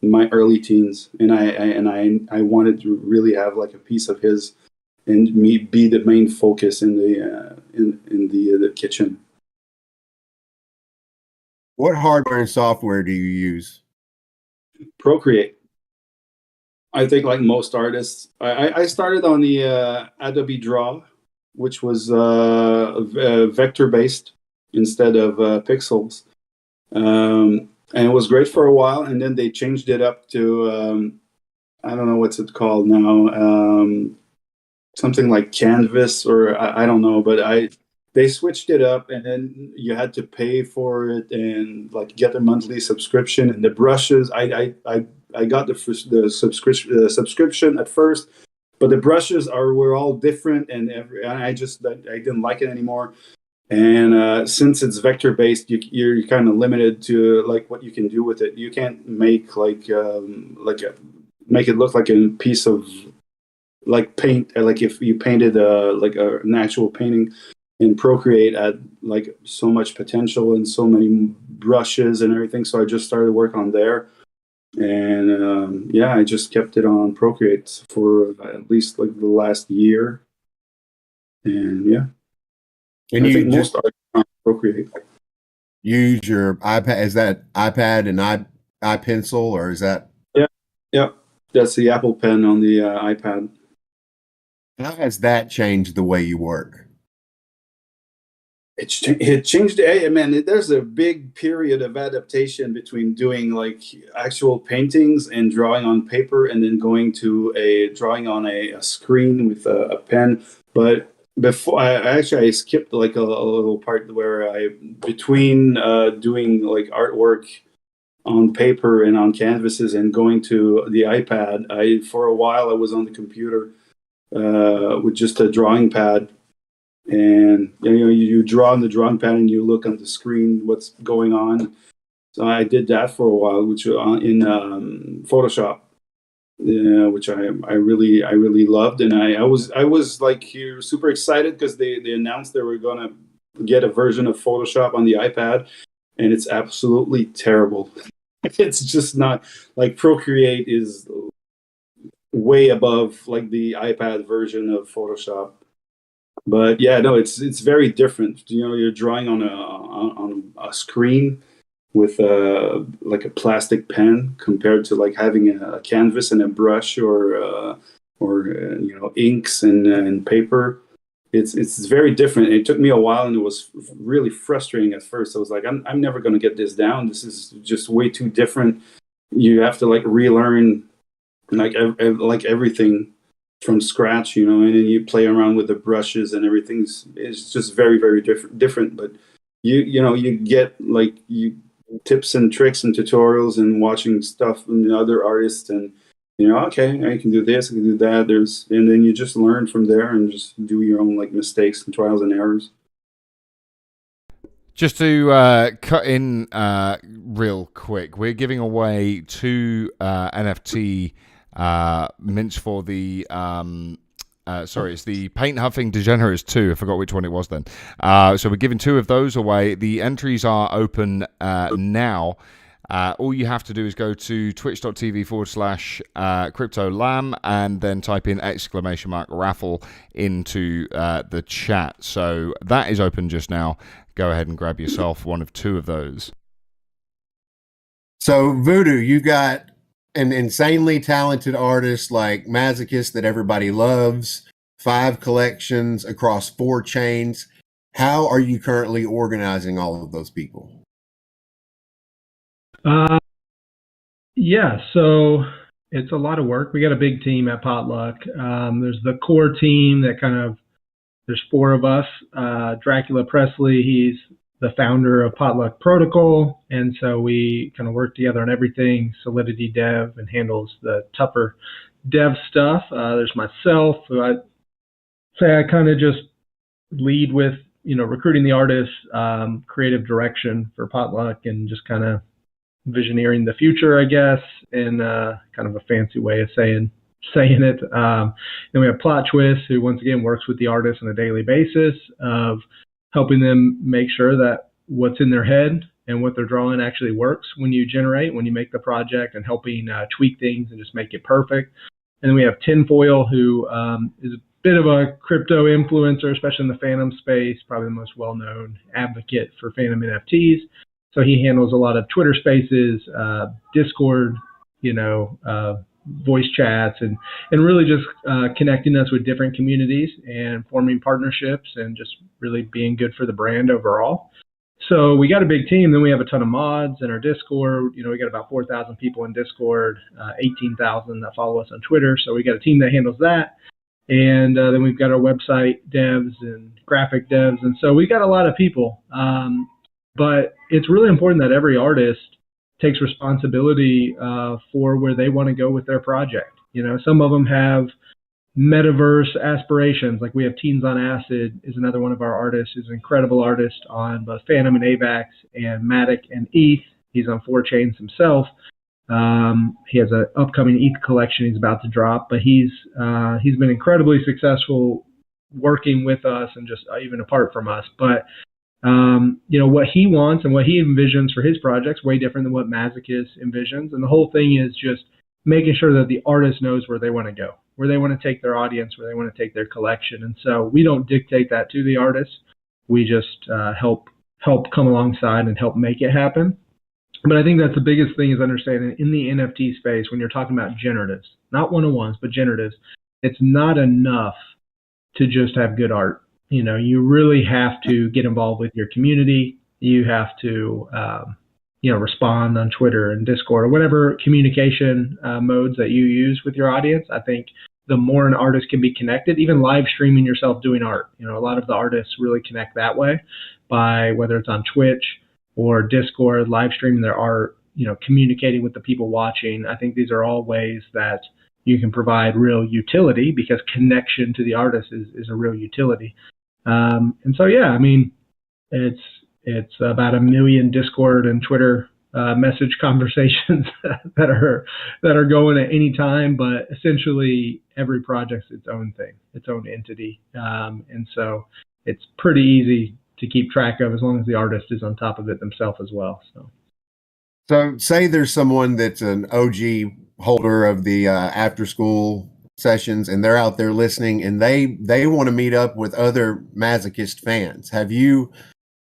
in my early teens, and I wanted to really have like a piece of his and me be the main focus in the kitchen. What hardware and software do you use? Procreate. I think like most artists, I started on the Adobe Draw, which was vector based instead of pixels, and it was great for a while. And then they changed it up to I don't know what's it called now, something like Canvas or I don't know, but they switched it up, and then you had to pay for it and like get a monthly subscription. And the brushes, I got the subscription at first, but the brushes were all different, and I didn't like it anymore. And since it's vector based, you're kind of limited to like what you can do with it. You can't make make it look like a piece of like paint, like if you painted an actual painting in Procreate had like so much potential and so many brushes and everything. So I just started work on there, and I just kept it on Procreate for at least like the last year, and yeah. And I you think just most artists are on Procreate. use your iPad? Is that iPad and iPencil, or is that? Yeah, that's the Apple Pen on the iPad. How has that changed the way you work? It changed. Hey, man, there's a big period of adaptation between doing like actual paintings and drawing on paper, and then going to drawing on a screen with a pen. But before, I skipped like a little part where between doing like artwork on paper and on canvases and going to the iPad. For a while I was on the computer with just a drawing pad, and you draw on the drawing pad and you look on the screen what's going on. So I did that for a while, which in Photoshop, which I really loved, and I was like super excited because they announced they were gonna get a version of Photoshop on the iPad, and it's absolutely terrible. It's just not like Procreate is way above like the iPad version of Photoshop. But yeah, no, it's very different. You're drawing on a screen with like a plastic pen compared to like having a canvas and a brush or inks and paper. It's very different. It took me a while, and it was really frustrating at first. I was like, I'm never going to get this down. This is just way too different. You have to like relearn like everything from scratch, and then you play around with the brushes and everything's it's just very very different. But you get like tips and tricks and tutorials and watching stuff from the other artists, and okay, I can do this, I can do that. And then you just learn from there and just do your own like mistakes and trials and errors. Just to cut in real quick, we're giving away 2 NFT mints for the it's the Paint Huffing Degenerates 2. I forgot which one it was then. So we're giving 2 of those away. The entries are open now. All you have to do is go to twitch.tv/CryptoLam and then type in !raffle into the chat. So that is open just now. Go ahead and grab yourself one of 2 of those. So Voodoo, you got an insanely talented artist like Masochist that everybody loves, 5 collections across 4 chains. How are you currently organizing all of those people? Yeah, so it's a lot of work. We got a big team at Potluck. There's the core team that there's 4 of us. Dracula Presley, he's the founder of Potluck Protocol, and so we kind of work together on everything. Solidity Dev and handles the tougher dev stuff. There's myself, who I kind of just lead with, recruiting the artists, creative direction for Potluck, and just kind of visioneering the future, I guess, in kind of a fancy way of saying saying it. Then we have Plot Twist, who once again works with the artists on a daily basis of helping them make sure that what's in their head and what they're drawing actually works when you make the project, and helping tweak things and just make it perfect. And then we have Tinfoil, who is a bit of a crypto influencer, especially in the Phantom space, probably the most well-known advocate for Phantom NFTs. So he handles a lot of Twitter Spaces, Discord, voice chats, and really just connecting us with different communities and forming partnerships and just really being good for the brand overall. So we got a big team. Then we have a ton of mods in our Discord. We got about 4,000 people in Discord, 18,000 that follow us on Twitter. So we got a team that handles that. And then we've got our website devs and graphic devs. And so we got a lot of people. But it's really important that every artist takes responsibility for where they want to go with their project. Some of them have metaverse aspirations. Like we have Teens on Acid is another one of our artists, who's an incredible artist on both Phantom and AVAX and Matic and ETH. He's on 4Chains himself. He has an upcoming ETH collection he's about to drop, but he's been incredibly successful working with us and just even apart from us. But what he wants and what he envisions for his projects way different than what Masochist envisions. And the whole thing is just making sure that the artist knows where they want to go, where they want to take their audience, where they want to take their collection. And so we don't dictate that to the artists. We just help come alongside and help make it happen. But I think that's the biggest thing, is understanding in the NFT space, when you're talking about generatives, not one-on-ones, but generatives, it's not enough to just have good art. You really have to get involved with your community. You have to, respond on Twitter and Discord or whatever communication modes that you use with your audience. I think the more an artist can be connected, even live streaming yourself doing art. A lot of the artists really connect that way by, whether it's on Twitch or Discord, live streaming their art, communicating with the people watching. I think these are all ways that you can provide real utility, because connection to the artist is a real utility. And so, yeah, I mean, it's about 1 million Discord and Twitter message conversations that are going at any time, but essentially every project's its own thing, its own entity. And so it's pretty easy to keep track of, as long as the artist is on top of it themselves as well. So say there's someone that's an OG holder of the after school sessions, and they're out there listening, and they want to meet up with other Masochist fans. Have you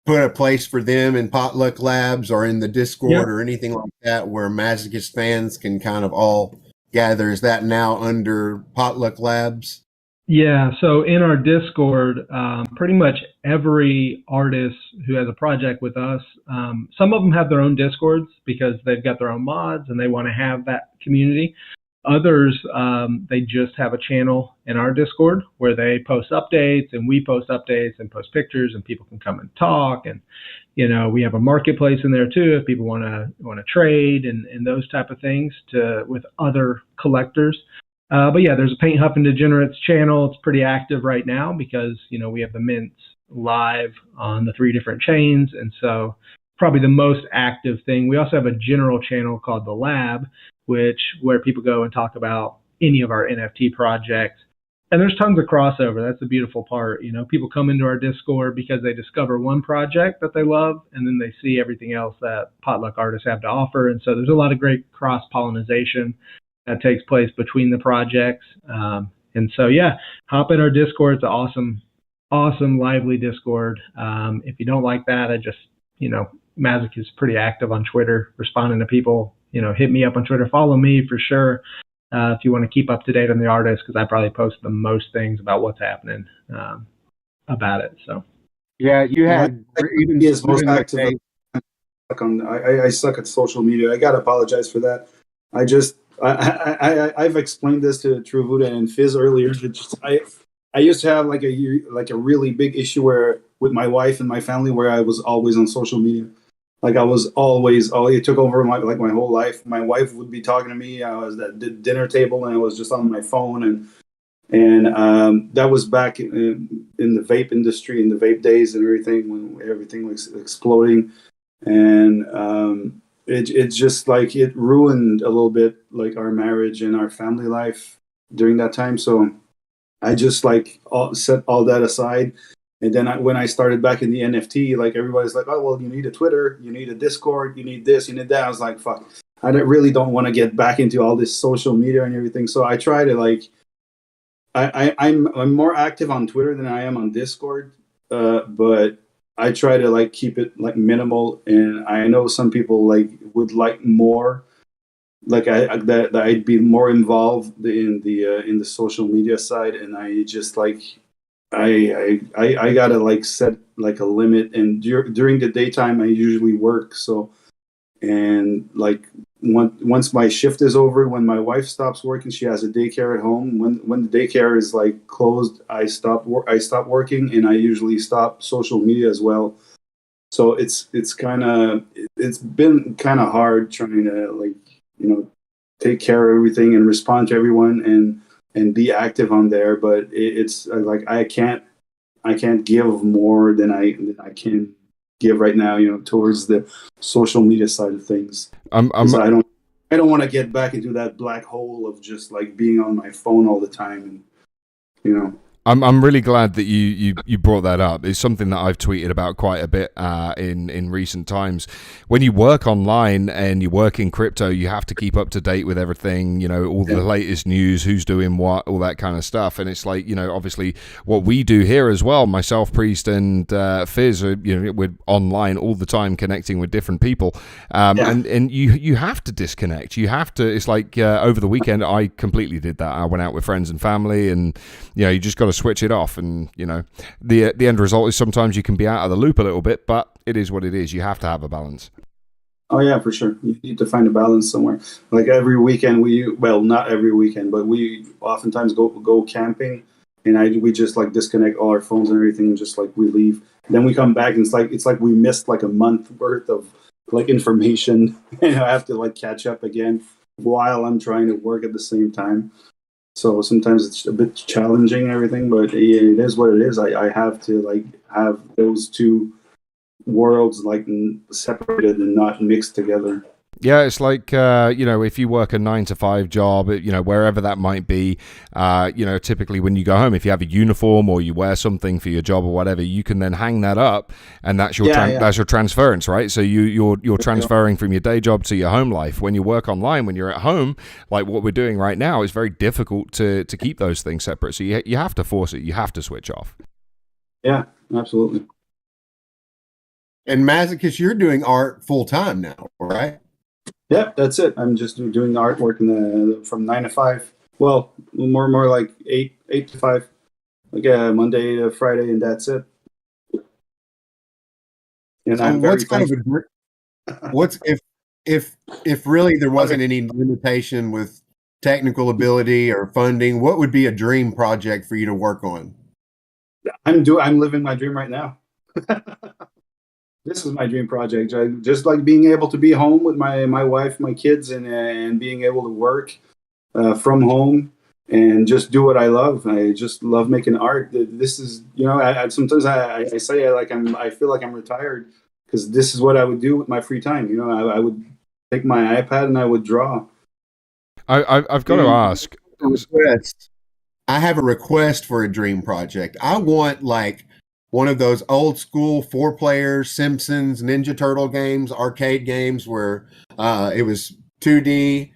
put a place for them in Potluck Labs or in the Discord or anything like that, where Masochist fans can kind of all gather? Is that now under Potluck Labs? Yeah, so in our Discord, pretty much every artist who has a project with us, some of them have their own Discords because they've got their own mods and they want to have that community. Others, they just have a channel in our Discord where they post updates, and we post updates and post pictures, and people can come and talk. And we have a marketplace in there too if people want to trade and those type of things with other collectors. But yeah, there's a Paint Huffing Degenerates channel. It's pretty active right now because we have the mints live on the 3 different chains, and so probably the most active thing. We also have a general channel called The Lab, where people go and talk about any of our NFT projects. And there's tons of crossover. That's the beautiful part. People come into our Discord because they discover one project that they love, and then they see everything else that Potluck artists have to offer. And so there's a lot of great cross-pollination that takes place between the projects. And so, yeah, hop in our Discord. It's an awesome, lively Discord. If you don't like that, Masochist is pretty active on Twitter, responding to people. Hit me up on Twitter. Follow me for sure if you want to keep up to date on the artist, because I probably post the most things about what's happening about it. So, yeah, you had even he is most active. I suck at social media. I gotta apologize for that. I've explained this to True Voodoo and Fizz earlier. I used to have like a really big issue with my wife and my family, where I was always on social media. Like I was always, it took over my whole life. My wife would be talking to me. I was at the dinner table and I was just on my phone, and that was back in the vape industry, in the vape days and everything, when everything was exploding, and it's just like it ruined a little bit like our marriage and our family life. during that time. So I just like set all that aside. And then when I started back in the NFT, like everybody's like, oh, well, you need a Twitter, you need a Discord, you need this, you need that. I was like, fuck, really don't want to get back into all this social media and everything. So I try to like, I'm more active on Twitter than I am on Discord, but I try to like keep it like minimal. And I know some people like would like more, like that I'd be more involved in the social media side, and I just like I gotta like set like a limit. And during the daytime, I usually work. So and like once my shift is over, when my wife stops working, she has a daycare at home. When the daycare is like closed, I stop working, and I usually stop social media as well. So it's been kind of hard trying to like take care of everything and respond to everyone and be active on there. But it's like I can't give more than I can give right now, towards the social media side of things. I don't want to get back into that black hole of just like being on my phone all the time, and you know. I'm really glad that you brought that up. It's something that I've tweeted about quite a bit in recent times. When you work online and you work in crypto, you have to keep up to date with everything, all the latest news, who's doing what, all that kind of stuff. And it's like, obviously what we do here as well, myself, Priest, and Fizz, we're online all the time connecting with different people. And you have to disconnect. You have to, it's like over the weekend, I completely did that. I went out with friends and family, and, you just got to switch it off. And, the end result is sometimes you can be out of the loop a little bit, but it is what it is. You have to have a balance. Oh yeah, for sure. You need to find a balance somewhere. Like every weekend not every weekend, but we oftentimes go camping, and we just like disconnect all our phones and everything, and just like we leave. Then we come back, and it's like we missed like a month worth of like information, and I have to like catch up again while I'm trying to work at the same time. So sometimes it's a bit challenging and everything, but it is what it is. I have to like have those two worlds like separated and not mixed together. Yeah, it's like, if you work a 9 to 5 job, wherever that might be, typically when you go home, if you have a uniform or you wear something for your job or whatever, you can then hang that up, and that's your that's your transference, right? So you're transferring from your day job to your home life. When you work online, when you're at home, like what we're doing right now, it's very difficult to keep those things separate. So you have to force it. You have to switch off. Yeah, absolutely. And Masochist, you're doing art full time now, right? Yep, that's it. I'm just doing the artwork from 9 to 5. Well, more like 8 to 5, like Monday to Friday, and that's it. And so I'm what's kind of what's if really there wasn't any limitation with technical ability or funding, what would be a dream project for you to work on? I'm living my dream right now. This is my dream project. I just like being able to be home with my wife, my kids, and being able to work from home and just do what I love. I just love making art. This is, sometimes I say I feel like I'm retired because this is what I would do with my free time. I would take my iPad and I would draw. I've got to ask. I have a request for a dream project. I want like one of those old school 4-player Simpsons Ninja Turtle games, arcade games where it was 2D,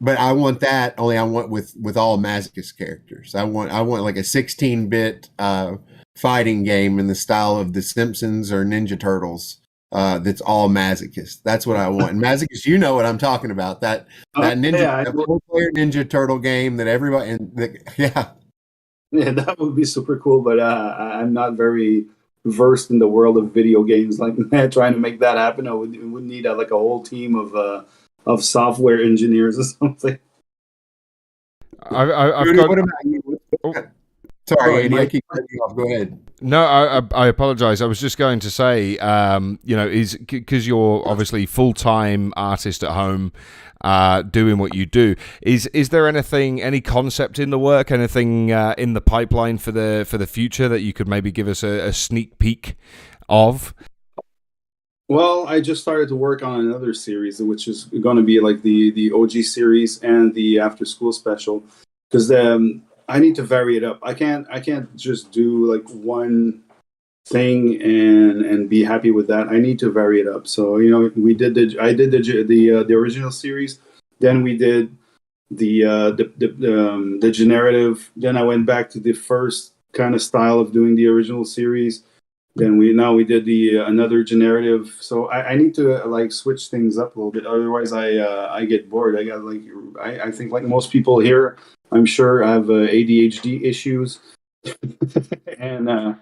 but I want that, only I want with all Masochist characters. I want like a 16-bit fighting game in the style of the Simpsons or Ninja Turtles. That's all Masochist. That's what I want. And Masochist, you know what I'm talking about. That Ninja 4-player Ninja Turtle game that everybody Yeah, that would be super cool, but I'm not very versed in the world of video games. Like trying to make that happen, I would need like a whole team of software engineers or something. I've got. What about you? Sorry, Andy, I keep cutting you off. Go ahead. No, I apologize. I was just going to say, is because you're obviously full-time artist at home, doing what you do. Is there any concept in the work, anything in the pipeline for the future that you could maybe give us a sneak peek of? Well, I just started to work on another series, which is going to be like the OG series and the after school special. because I need to vary it up. I can't just do like one thing and be happy with that. I need to vary it up. So I did the original series, then we did the degenerative. Then I went back to the first kind of style of doing the original series. Then we did the another generative. So I need to like switch things up a little bit. Otherwise, I get bored. I got like I think like most people here, I'm sure I have ADHD issues, and I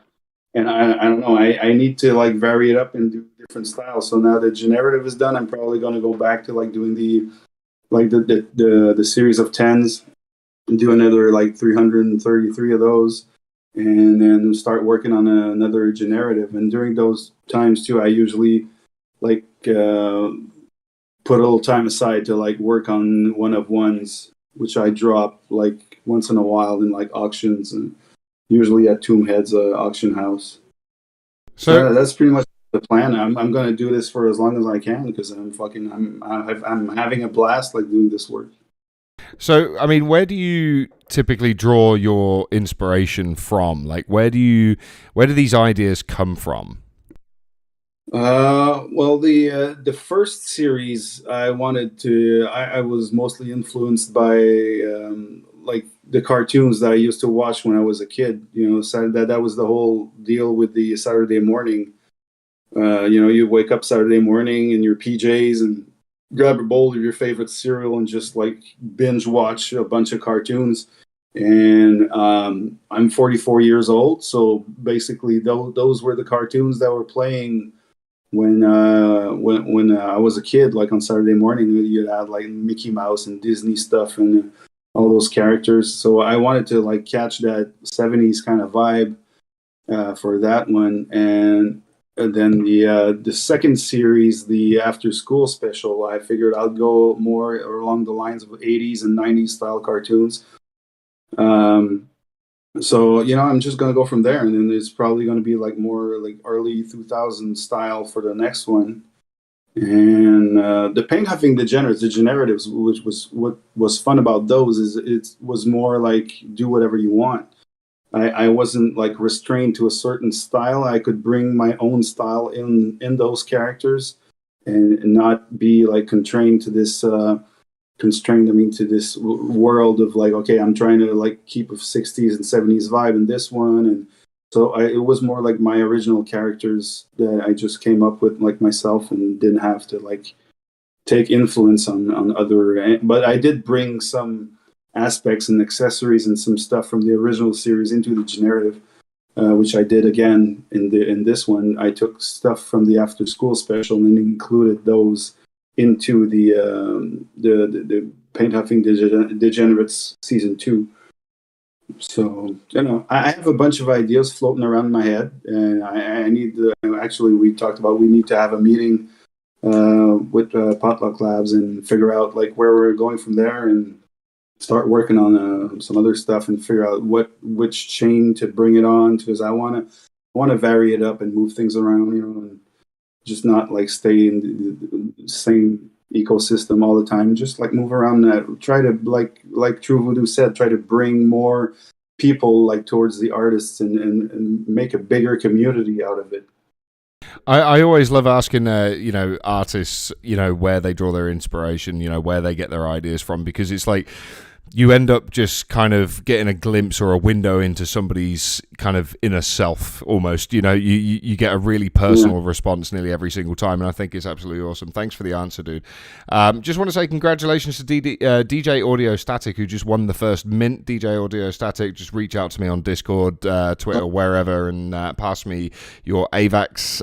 don't know. I need to like vary it up and do different styles. So now the generative is done. I'm probably gonna go back to like doing the series of tens, and do another like 333 of those, and then start working on another generative. And during those times too, I usually like put a little time aside to like work on one of ones, which I drop like once in a while in like auctions, and usually at Tombhead's auction house. So that's pretty much the plan. I'm going to do this for as long as I can because I'm having a blast like doing this work. So, I mean, where do you typically draw your inspiration from? Like, where do these ideas come from? Well, the first series I was mostly influenced by like the cartoons that I used to watch when I was a kid. That was the whole deal with the Saturday morning. You wake up Saturday morning in your PJs and grab a bowl of your favorite cereal and just like binge watch a bunch of cartoons. And I'm 44 years old, so basically those were the cartoons that were playing when I was a kid. Like on Saturday morning, you'd have like Mickey Mouse and Disney stuff and all those characters. So I wanted to like catch that 70s kind of vibe for that one. And then the second series, the after school special, I figured I'll go more along the lines of 80s and 90s style cartoons. So I'm just gonna go from there, and then it's probably gonna be like more like early 2000 style for the next one. And the paint huffing degenerates, the generatives, which was what was fun about those, is it was more like do whatever you want. I wasn't like restrained to a certain style. I could bring my own style in those characters, and not be like constrained to this world of like, okay, I'm trying to like keep a 60s and 70s vibe in this one. And so it was more like my original characters that I just came up with like myself, and didn't have to like take influence on other. But I did bring some aspects and accessories and some stuff from the original series into the generative, which I did again in this one. I took stuff from the after school special and included those into the paint huffing degenerates season 2. So I have a bunch of ideas floating around in my head, and I need to actually, we talked about, we need to have a meeting with Potluck Labs and figure out like where we're going from there, and start working on some other stuff and figure out which chain to bring it on, because I want to vary it up and move things around, and just not like stay in the same ecosystem all the time. Just like move around that. Try to like True Voodoo said, try to bring more people like towards the artists and make a bigger community out of it. I always love asking, artists, where they draw their inspiration, where they get their ideas from, because it's like you end up just kind of getting a glimpse or a window into somebody's kind of inner self almost. You get a really personal response nearly every single time, and I think it's absolutely awesome. Thanks for the answer, dude. Just want to say congratulations to DJ Audio Static, who just won the first mint. DJ Audio Static, just reach out to me on Discord, Twitter, wherever, and pass me your AVAX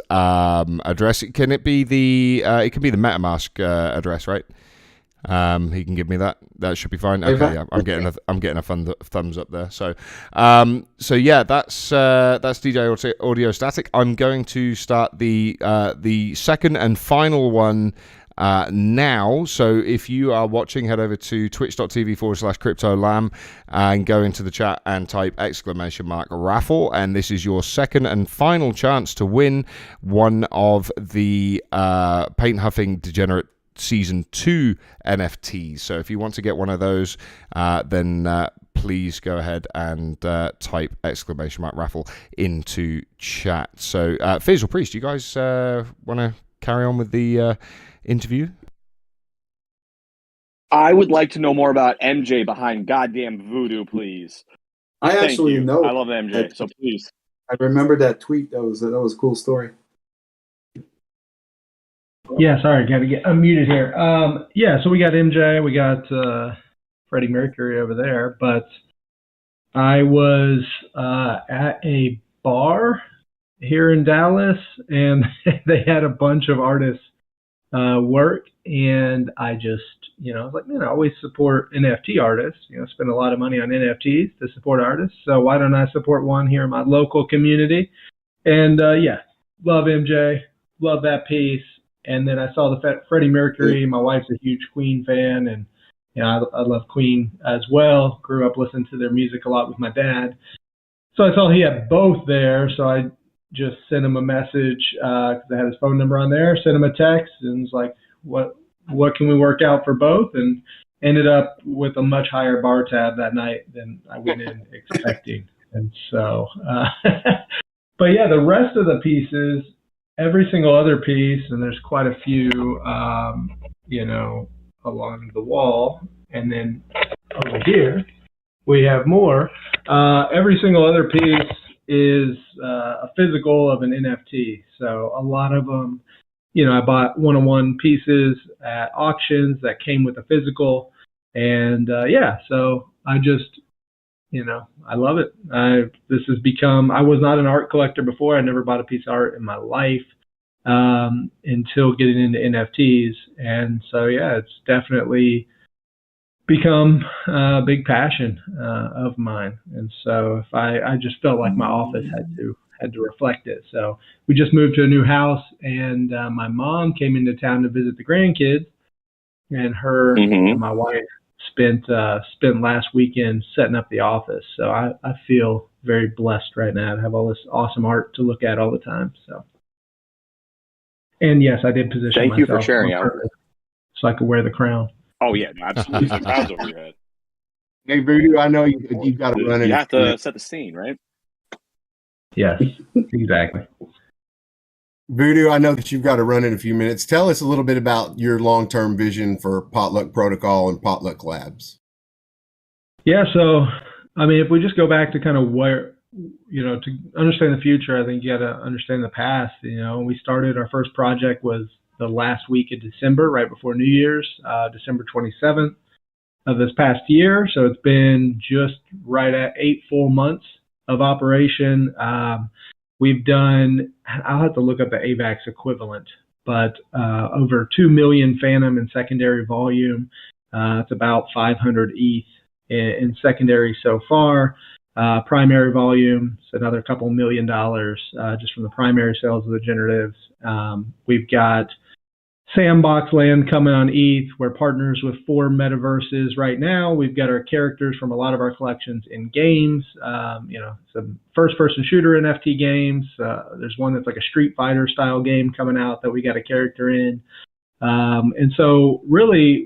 address. Can it be it can be the MetaMask address, right? He can give me that. That should be fine. Okay, yeah, I'm getting a thumbs up there. So yeah, that's DJ Audio Static. I'm going to start the second and final one now. So if you are watching, head over to twitch.tv/CryptoLam and go into the chat and type !raffle, and this is your second and final chance to win one of the Paint Huffing Degenerate Season 2 NFTs. So if you want to get one of those, then please go ahead and type !raffle into chat. So, Fizz or Priest, you guys want to carry on with the interview? I would like to know more about MJ behind goddamn Voodoo, please. I actually know. I love MJ, so please. I remember that tweet. That was a cool story. Yeah, sorry, got to get unmuted here. So we got MJ, we got Freddie Mercury over there, but I was at a bar here in Dallas, and they had a bunch of artists work, and I just, I was like, man, I always support NFT artists, spend a lot of money on NFTs to support artists, so why don't I support one here in my local community? And love MJ, love that piece. And then I saw the Freddie Mercury. My wife's a huge Queen fan, and I love Queen as well. Grew up listening to their music a lot with my dad. So I saw he had both there, so I just sent him a message because I had his phone number on there. Sent him a text and was like, "What can we work out for both?" And ended up with a much higher bar tab that night than I went in expecting. And so, but yeah, the rest of the pieces. Every single other piece, and there's quite a few, along the wall, and then over here we have more. Every single other piece is a physical of an NFT. So a lot of them, I bought one-on-one pieces at auctions that came with a physical, and so I just. I love it. This has become, I was not an art collector before. I never bought a piece of art in my life until getting into NFTs. And so, it's definitely become a big passion of mine. And so if I just felt like my office had to reflect it. So we just moved to a new house, and my mom came into town to visit the grandkids, and her and my wife spent last weekend setting up the office. So I feel very blessed right now to have all this awesome art to look at all the time. So, and yes, I did position myself. Thank you for sharing out. So I could wear the crown. Oh yeah, absolutely. The crown's over your head. Hey Voodoo, I know you've got to run it. You have to set the scene, right? Yes, exactly. Voodoo, I know that you've got to run in a few minutes. Tell us a little bit about your long-term vision for Potluck Protocol and Potluck Labs. Yeah, so, if we just go back to kind of where, to understand the future, I think you got to understand the past. We started, our first project was the last week of December, right before New Year's, December 27th of this past year. So it's been just right at 8 full months of operation. We've done, I'll have to look up the AVAX equivalent, but over 2 million Phantom in secondary volume. It's about 500 ETH in secondary so far. Primary volume, it's another couple $1 million just from the primary sales of the Degenerates. We've got Sandbox Land coming on ETH. We're partners with 4 metaverses right now. We've got our characters from a lot of our collections in games. Some first-person shooter NFT games. There's one that's like a Street Fighter style game coming out that we got a character in. And so really,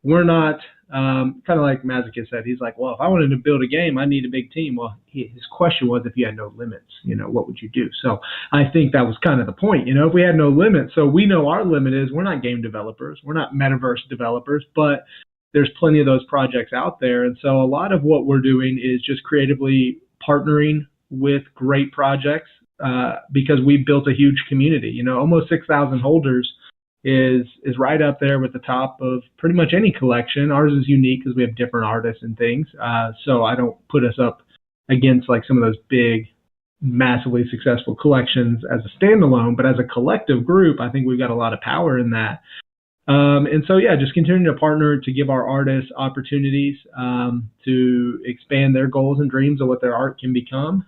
we're not kind of like Masochist said. He's like, well, if I wanted to build a game, I need a big team. Well, his question was, if you had no limits, what would you do? So I think that was kind of the point. If we had no limits, so we know our limit is we're not game developers, we're not metaverse developers, but there's plenty of those projects out there. And so a lot of what we're doing is just creatively partnering with great projects because we built a huge community. Almost 6,000 holders is right up there with the top of pretty much any collection. Ours is unique because we have different artists and things. So I don't put us up against like some of those big, massively successful collections as a standalone, but as a collective group, I think we've got a lot of power in that. And so, just continuing to partner to give our artists opportunities to expand their goals and dreams of what their art can become.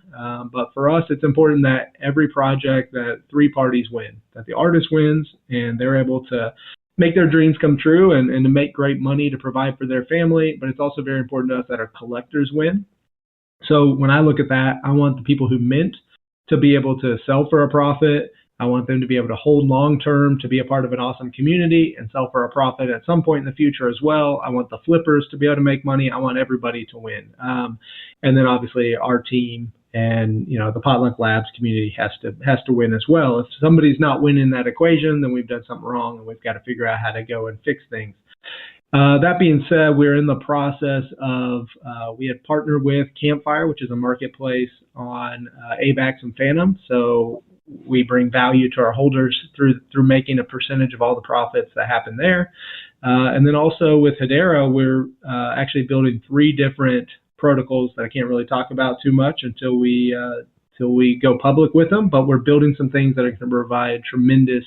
But for us, it's important that every project, that 3 parties win, that the artist wins and they're able to make their dreams come true and to make great money to provide for their family. But it's also very important to us that our collectors win. So when I look at that, I want the people who mint to be able to sell for a profit. I want them to be able to hold long term, to be a part of an awesome community and sell for a profit at some point in the future as well. I want the flippers to be able to make money. I want everybody to win. And then obviously our team and the Potluck Labs community has to win as well. If somebody's not winning that equation, then we've done something wrong, and we've got to figure out how to go and fix things. That being said, we're in the process of we had partnered with Campfire, which is a marketplace on AVAX and Phantom. So we bring value to our holders through making a percentage of all the profits that happen there. And then also with Hedera, we're actually building 3 different protocols that I can't really talk about too much until we go public with them. But we're building some things that are going to provide tremendous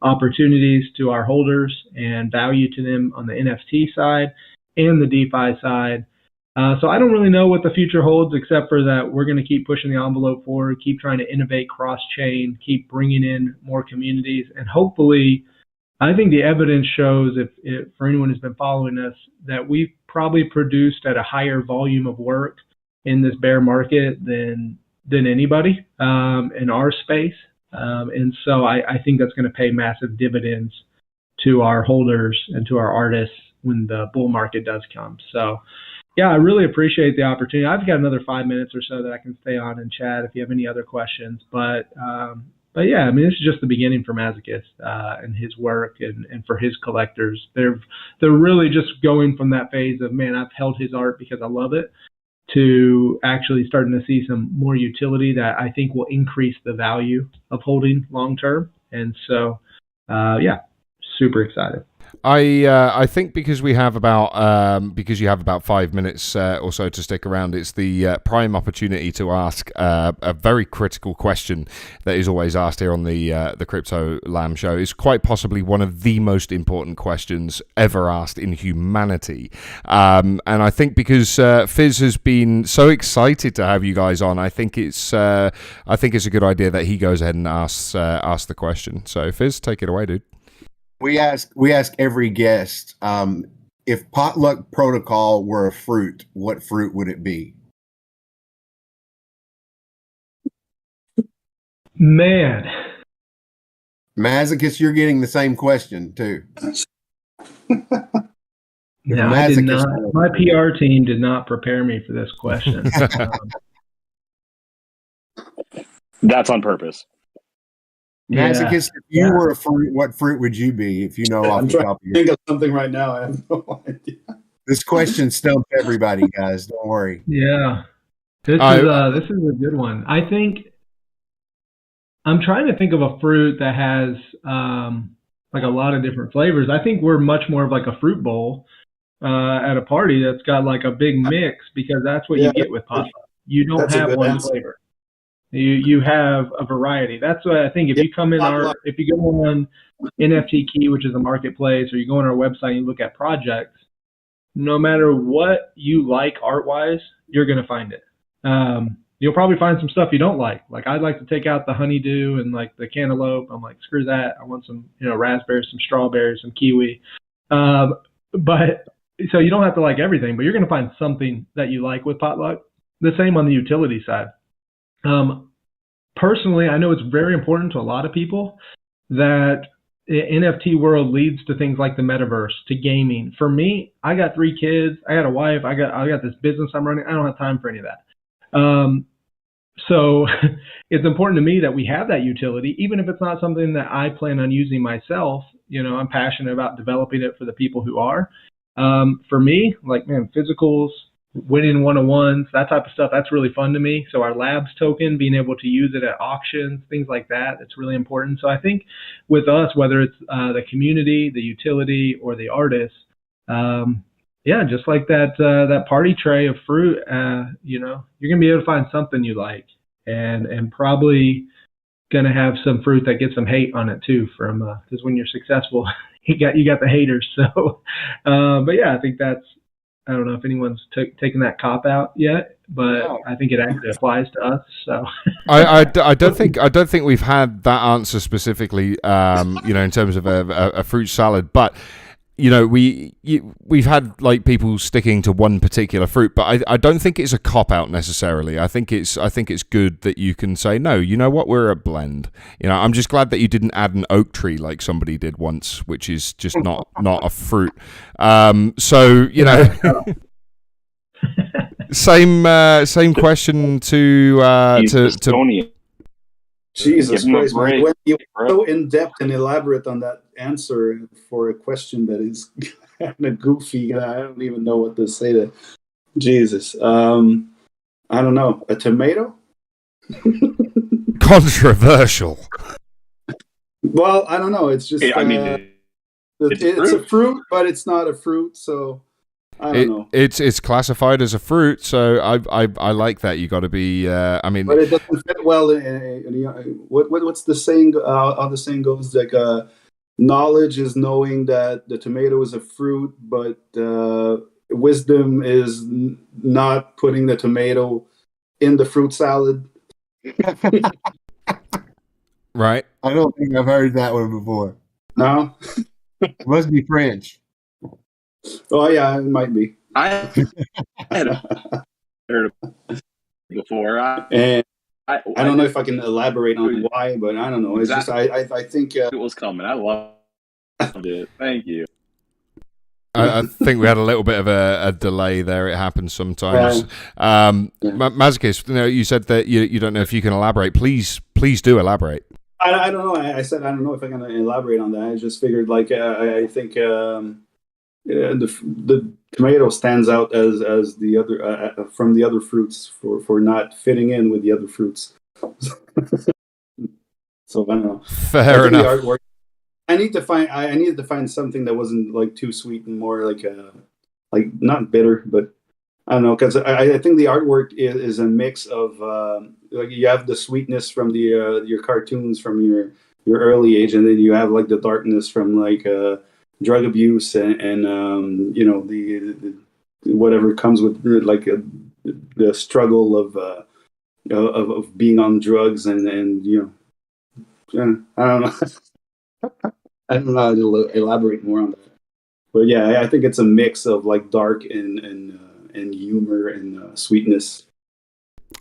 opportunities to our holders and value to them on the NFT side and the DeFi side. So I don't really know what the future holds, except for that we're going to keep pushing the envelope forward, keep trying to innovate cross-chain, keep bringing in more communities, and hopefully, I think the evidence shows, if for anyone who's been following us, that we've probably produced at a higher volume of work in this bear market than anybody in our space. And so I think that's going to pay massive dividends to our holders and to our artists when the bull market does come. So, yeah, I really appreciate the opportunity. I've got another 5 minutes or so that I can stay on and chat if you have any other questions. But yeah, I mean, this is just the beginning for Masochist and his work and for his collectors. They're really just going from that phase of, man, I've held his art because I love it, to actually starting to see some more utility that I think will increase the value of holding long term. And so, yeah, super excited. I think because you have about 5 minutes or so to stick around, it's the prime opportunity to ask a very critical question that is always asked here on the Crypto Lamb Show. It's quite possibly one of the most important questions ever asked in humanity, and I think because Fizz has been so excited to have you guys on, I think it's a good idea that he goes ahead and asks the question. So Fizz, take it away, dude. We ask every guest, if Potluck Protocol were a fruit, what fruit would it be? Man. Masochist, you're getting the same question too. No, I did not. My PR team did not prepare me for this question. That's on purpose. Masochist, if you were a fruit, what fruit would you be? If you know off the top of your head. Think of something right now. I have no idea. This question stumped everybody, guys. Don't worry. Yeah, this is a good one. I think I'm trying to think of a fruit that has like a lot of different flavors. I think we're much more of like a fruit bowl at a party that's got like a big mix, because that's what you get with pop. You don't have one flavor. You have a variety. That's what I think. If you come in if you go on NFT Key, which is a marketplace, or you go on our website and you look at projects, no matter what you like art-wise, you're going to find it. You'll probably find some stuff you don't like. Like, I'd like to take out the honeydew and like the cantaloupe. I'm like, screw that. I want some, raspberries, some strawberries, some kiwi. But so you don't have to like everything, but you're going to find something that you like with Potluck. The same on the utility side. Personally, I know it's very important to a lot of people that the NFT world leads to things like the metaverse, to gaming. For me, I got 3 kids, I got a wife, I got this business I'm running. I don't have time for any of that. So it's important to me that we have that utility, even if it's not something that I plan on using myself. I'm passionate about developing it for the people who are. For me, like, man, physicals, winning one-on-ones, that type of stuff, that's really fun to me. So our labs token, being able to use it at auctions, things like that, it's really important. So I think with us, whether it's the community, the utility, or the artists, just like that party tray of fruit, you're gonna be able to find something you like, and probably gonna have some fruit that gets some hate on it too, from because when you're successful, you got the haters. So, but yeah, I think that's. I don't know if anyone's taken that cop out yet, but I think it actually applies to us. So I don't think we've had that answer specifically, in terms of a fruit salad. But we've had like people sticking to one particular fruit, but I don't think it's a cop out necessarily. I think it's good that you can say, no, you know what, we're a blend. I'm just glad that you didn't add an oak tree like somebody did once, which is just not a fruit. So same question to Estonian. Jesus Give him a Christ, man. break. When you're so in depth and elaborate on that answer for a question that is kind of goofy, I don't even know what to say to Jesus. I don't know. A tomato? controversial. Well, I don't know. It's just it's a fruit, but it's not a fruit, so I don't know. It's classified as a fruit, so I like that. You got to be. But it doesn't fit well. What's the saying? How the saying goes, like, knowledge is knowing that the tomato is a fruit, but wisdom is not putting the tomato in the fruit salad. Right. I don't think I've heard that one before. No, it must be French. Oh yeah, it might be. I had heard it before. I don't know if I can elaborate on why, but I don't know. It's just I think it was coming. I loved it. Thank you. I think we had a little bit of a delay there. It happens sometimes. Masochist, you said that you don't know if you can elaborate. Please do elaborate. I don't know. I said I don't know if I can elaborate on that. I just figured like I think the tomato stands out as the other from the other fruits for not fitting in with the other fruits. So I don't know. Fair enough. The artwork, I needed to find something that wasn't like too sweet and more like not bitter, but I don't know, because I think the artwork is a mix of like you have the sweetness from the your cartoons from your early age, and then you have like the darkness from like drug abuse and the whatever comes with like the struggle of being on drugs and I don't know. I don't know how to elaborate more on that, but yeah, I think it's a mix of like dark and humor and sweetness.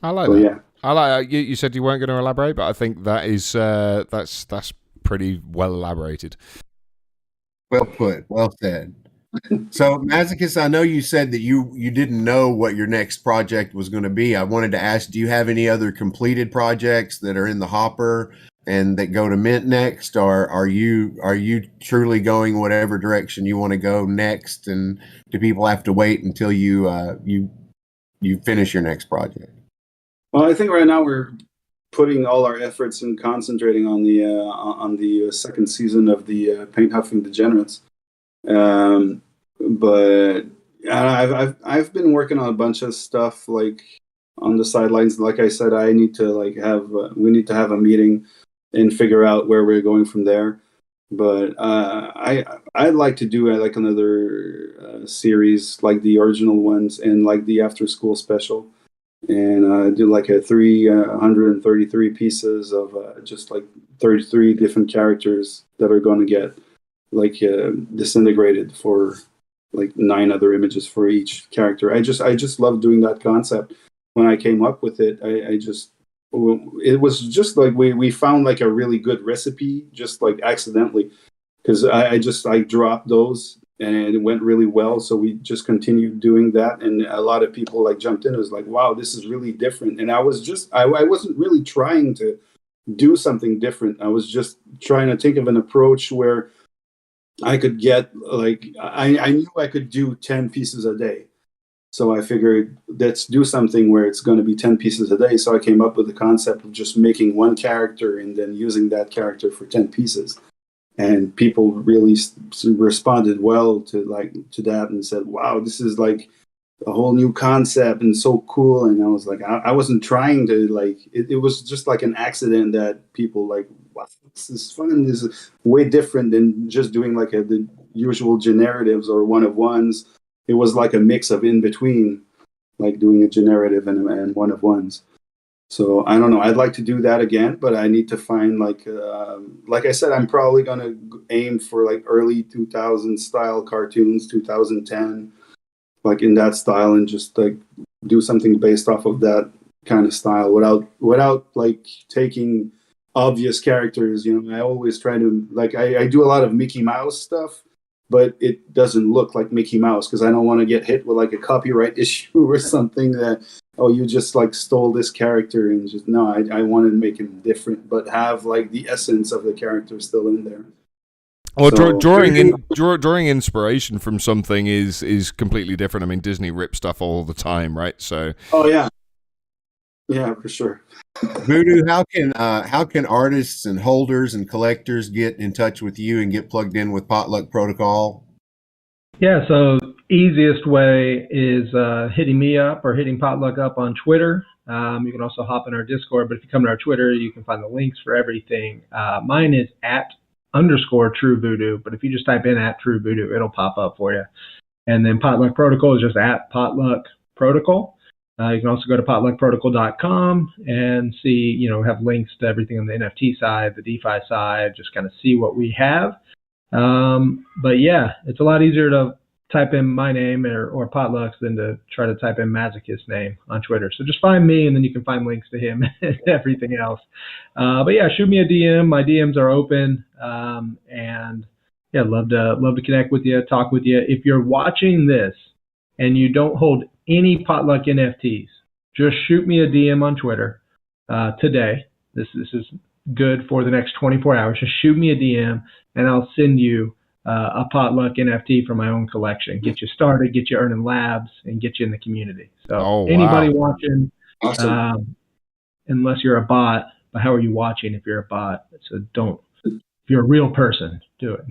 I like that. Yeah, I like. You said you weren't going to elaborate, but I think that is that's pretty well elaborated. Well put. Well said. So, Masochist, I know you said that you didn't know what your next project was going to be. I wanted to ask, do you have any other completed projects that are in the hopper and that go to mint next, or are you truly going whatever direction you want to go next, and do people have to wait until you finish your next project? Well, I think right now we're putting all our efforts and concentrating on the second season of the Paint Huffing Degenerates. But I've been working on a bunch of stuff like on the sidelines. Like I said, I need to we need to have a meeting and figure out where we're going from there. But I'd like to do like another series like the original ones and like the after school special, and do like a 333 pieces of just like 33 different characters that are going to get like disintegrated for like 9 other images for each character. I just love doing that concept. When I came up with it, it was just like we found like a really good recipe just like accidentally, because I dropped those and it went really well, so we just continued doing that, and a lot of people like jumped in. It was like, wow, this is really different. And I wasn't really trying to do something different. I was just trying to think of an approach where I could get like I knew I could do 10 pieces a day. So I figured let's do something where it's going to be 10 pieces a day. So I came up with the concept of just making one character and then using that character for 10 pieces. And people really responded well to that and said, wow, this is like a whole new concept and so cool. And I was like, I wasn't trying to like, it was just like an accident that people like, wow, this is fun. This is way different than just doing like the usual generatives or one of ones. It was like a mix of in between, like doing a generative and one of ones. So I don't know. I'd like to do that again, but I need to find like I said, I'm probably gonna aim for like early 2000 style cartoons, 2010, like in that style, and just like do something based off of that kind of style without like taking obvious characters. You know, I always try to like I do a lot of Mickey Mouse stuff, but it doesn't look like Mickey Mouse because I don't want to get hit with like a copyright issue or something that, oh, you just like stole this character, and just no, I want to make him different, but have like the essence of the character still in there. Well, So- drawing inspiration from something is completely different. I mean, Disney rips stuff all the time, right? So, Oh yeah, yeah, for sure. Voodoo, how can artists and holders and collectors get in touch with you and get plugged in with Potluck Protocol? Yeah, so easiest way is hitting me up or hitting Potluck up on Twitter. You can also hop in our Discord, but if you come to our Twitter, you can find the links for everything. Mine is @_True Voodoo, but if you just type in @True Voodoo, it'll pop up for you. And then Potluck Protocol is just @Potluck Protocol. You can also go to potluckprotocol.com and see, have links to everything on the NFT side, the DeFi side, just kind of see what we have. But yeah, it's a lot easier to type in my name or Potluck's than to try to type in Masochist's name on Twitter. So just find me, and then you can find links to him and everything else. But yeah, shoot me a DM. My DMs are open, and yeah, love to connect with you, talk with you. If you're watching this and you don't hold any Potluck NFTs, just shoot me a DM on Twitter today. This is good for the next 24 hours. Just shoot me a DM, and I'll send you a Potluck NFT from my own collection. Get you started, get you earning labs, and get you in the community. So anybody watching, Awesome. unless you're a bot, but how are you watching if you're a bot? So don't. If you're a real person, do it.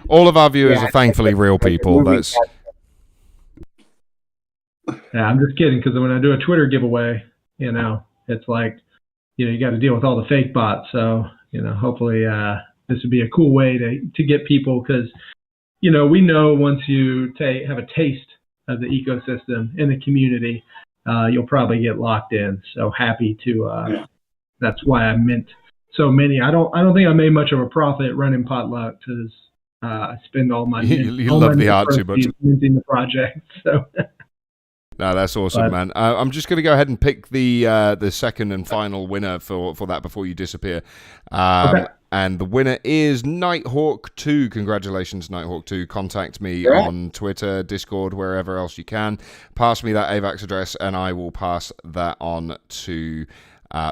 all of our viewers are thankfully real people. That's. Yeah, I'm just kidding, because when I do a Twitter giveaway, it's like, you got to deal with all the fake bots. So, hopefully this would be a cool way to get people, because, we know once you have a taste of the ecosystem in the community, you'll probably get locked in. So happy to, that's why I mint so many. I don't think I made much of a profit running Potluck, because I spend all my you all love my the art too much. minting the project. So. No, that's awesome, man. I'm just going to go ahead and pick the second and final winner for that before you disappear. Okay. And the winner is Nighthawk2. Congratulations, Nighthawk2. Contact me on Twitter, Discord, wherever else you can. Pass me that AVAX address, and I will pass that on to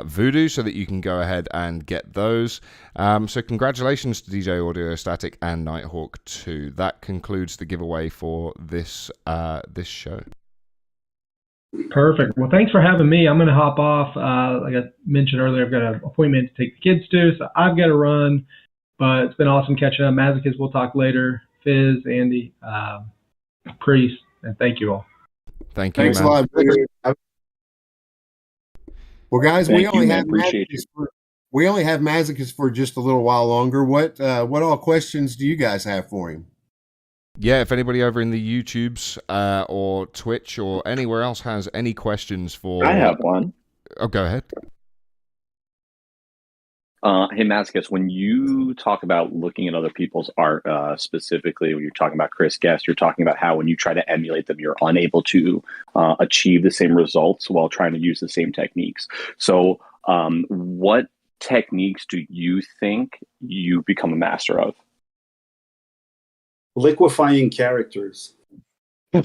Voodoo so that you can go ahead and get those. So congratulations to DJ Audio Static and Nighthawk2. That concludes the giveaway for this show. Perfect. Well, thanks for having me. I'm going to hop off. Like I mentioned earlier, I've got an appointment to take the kids to, so I've got to run. But it's been awesome catching up. Masochist, we'll talk later. Fizz, Andy, Priest, and thank you all. Thank you, Thanks man. a lot. Well, guys, we only have Masochist for just a little while longer. What all questions do you guys have for him? Yeah, if anybody over in the YouTubes or Twitch or anywhere else has any questions for... I have one. Oh, go ahead. Hey, Masochist, when you talk about looking at other people's art, specifically when you're talking about Chris Guest, you're talking about how when you try to emulate them, you're unable to achieve the same results while trying to use the same techniques. So what techniques do you think you've become a master of? Liquefying characters. Yeah,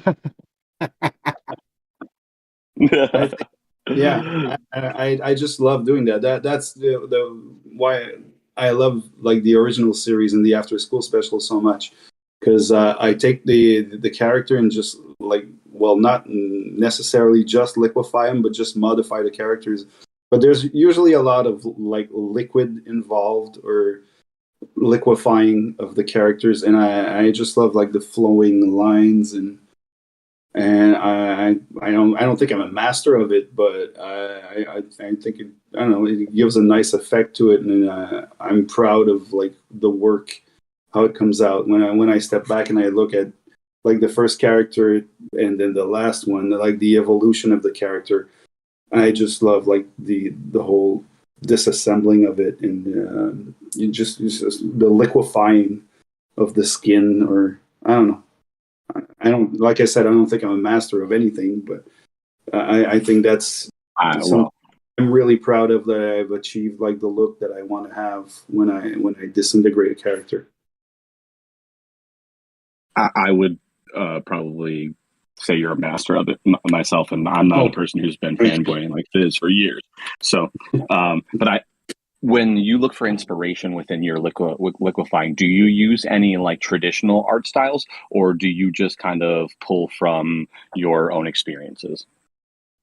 I just love doing that. That's the why I love like the original series and the After School Special so much, because I take the character and just like, well, not necessarily just liquefy them, but just modify the characters. But there's usually a lot of like liquid involved or liquefying of the characters, and I just love like the flowing lines and I don't think I'm a master of it, but I think it, I don't know, it gives a nice effect to it, and I'm proud of like the work, how it comes out when I step back and I look at like the first character and then the last one, like the evolution of the character. I just love like the whole disassembling of it, and it's just the liquefying of the skin, or I don't know. I don't, like I said, I don't think I'm a master of anything, but I think that's something Well, I'm really proud of, that I've achieved, like the look that I want to have when I disintegrate a character. I would probably say you're a master of it myself, and I'm not Oh, a person who's been fanboying like this for years. So, but when you look for inspiration within your liquefying, do you use any like traditional art styles, or do you just kind of pull from your own experiences?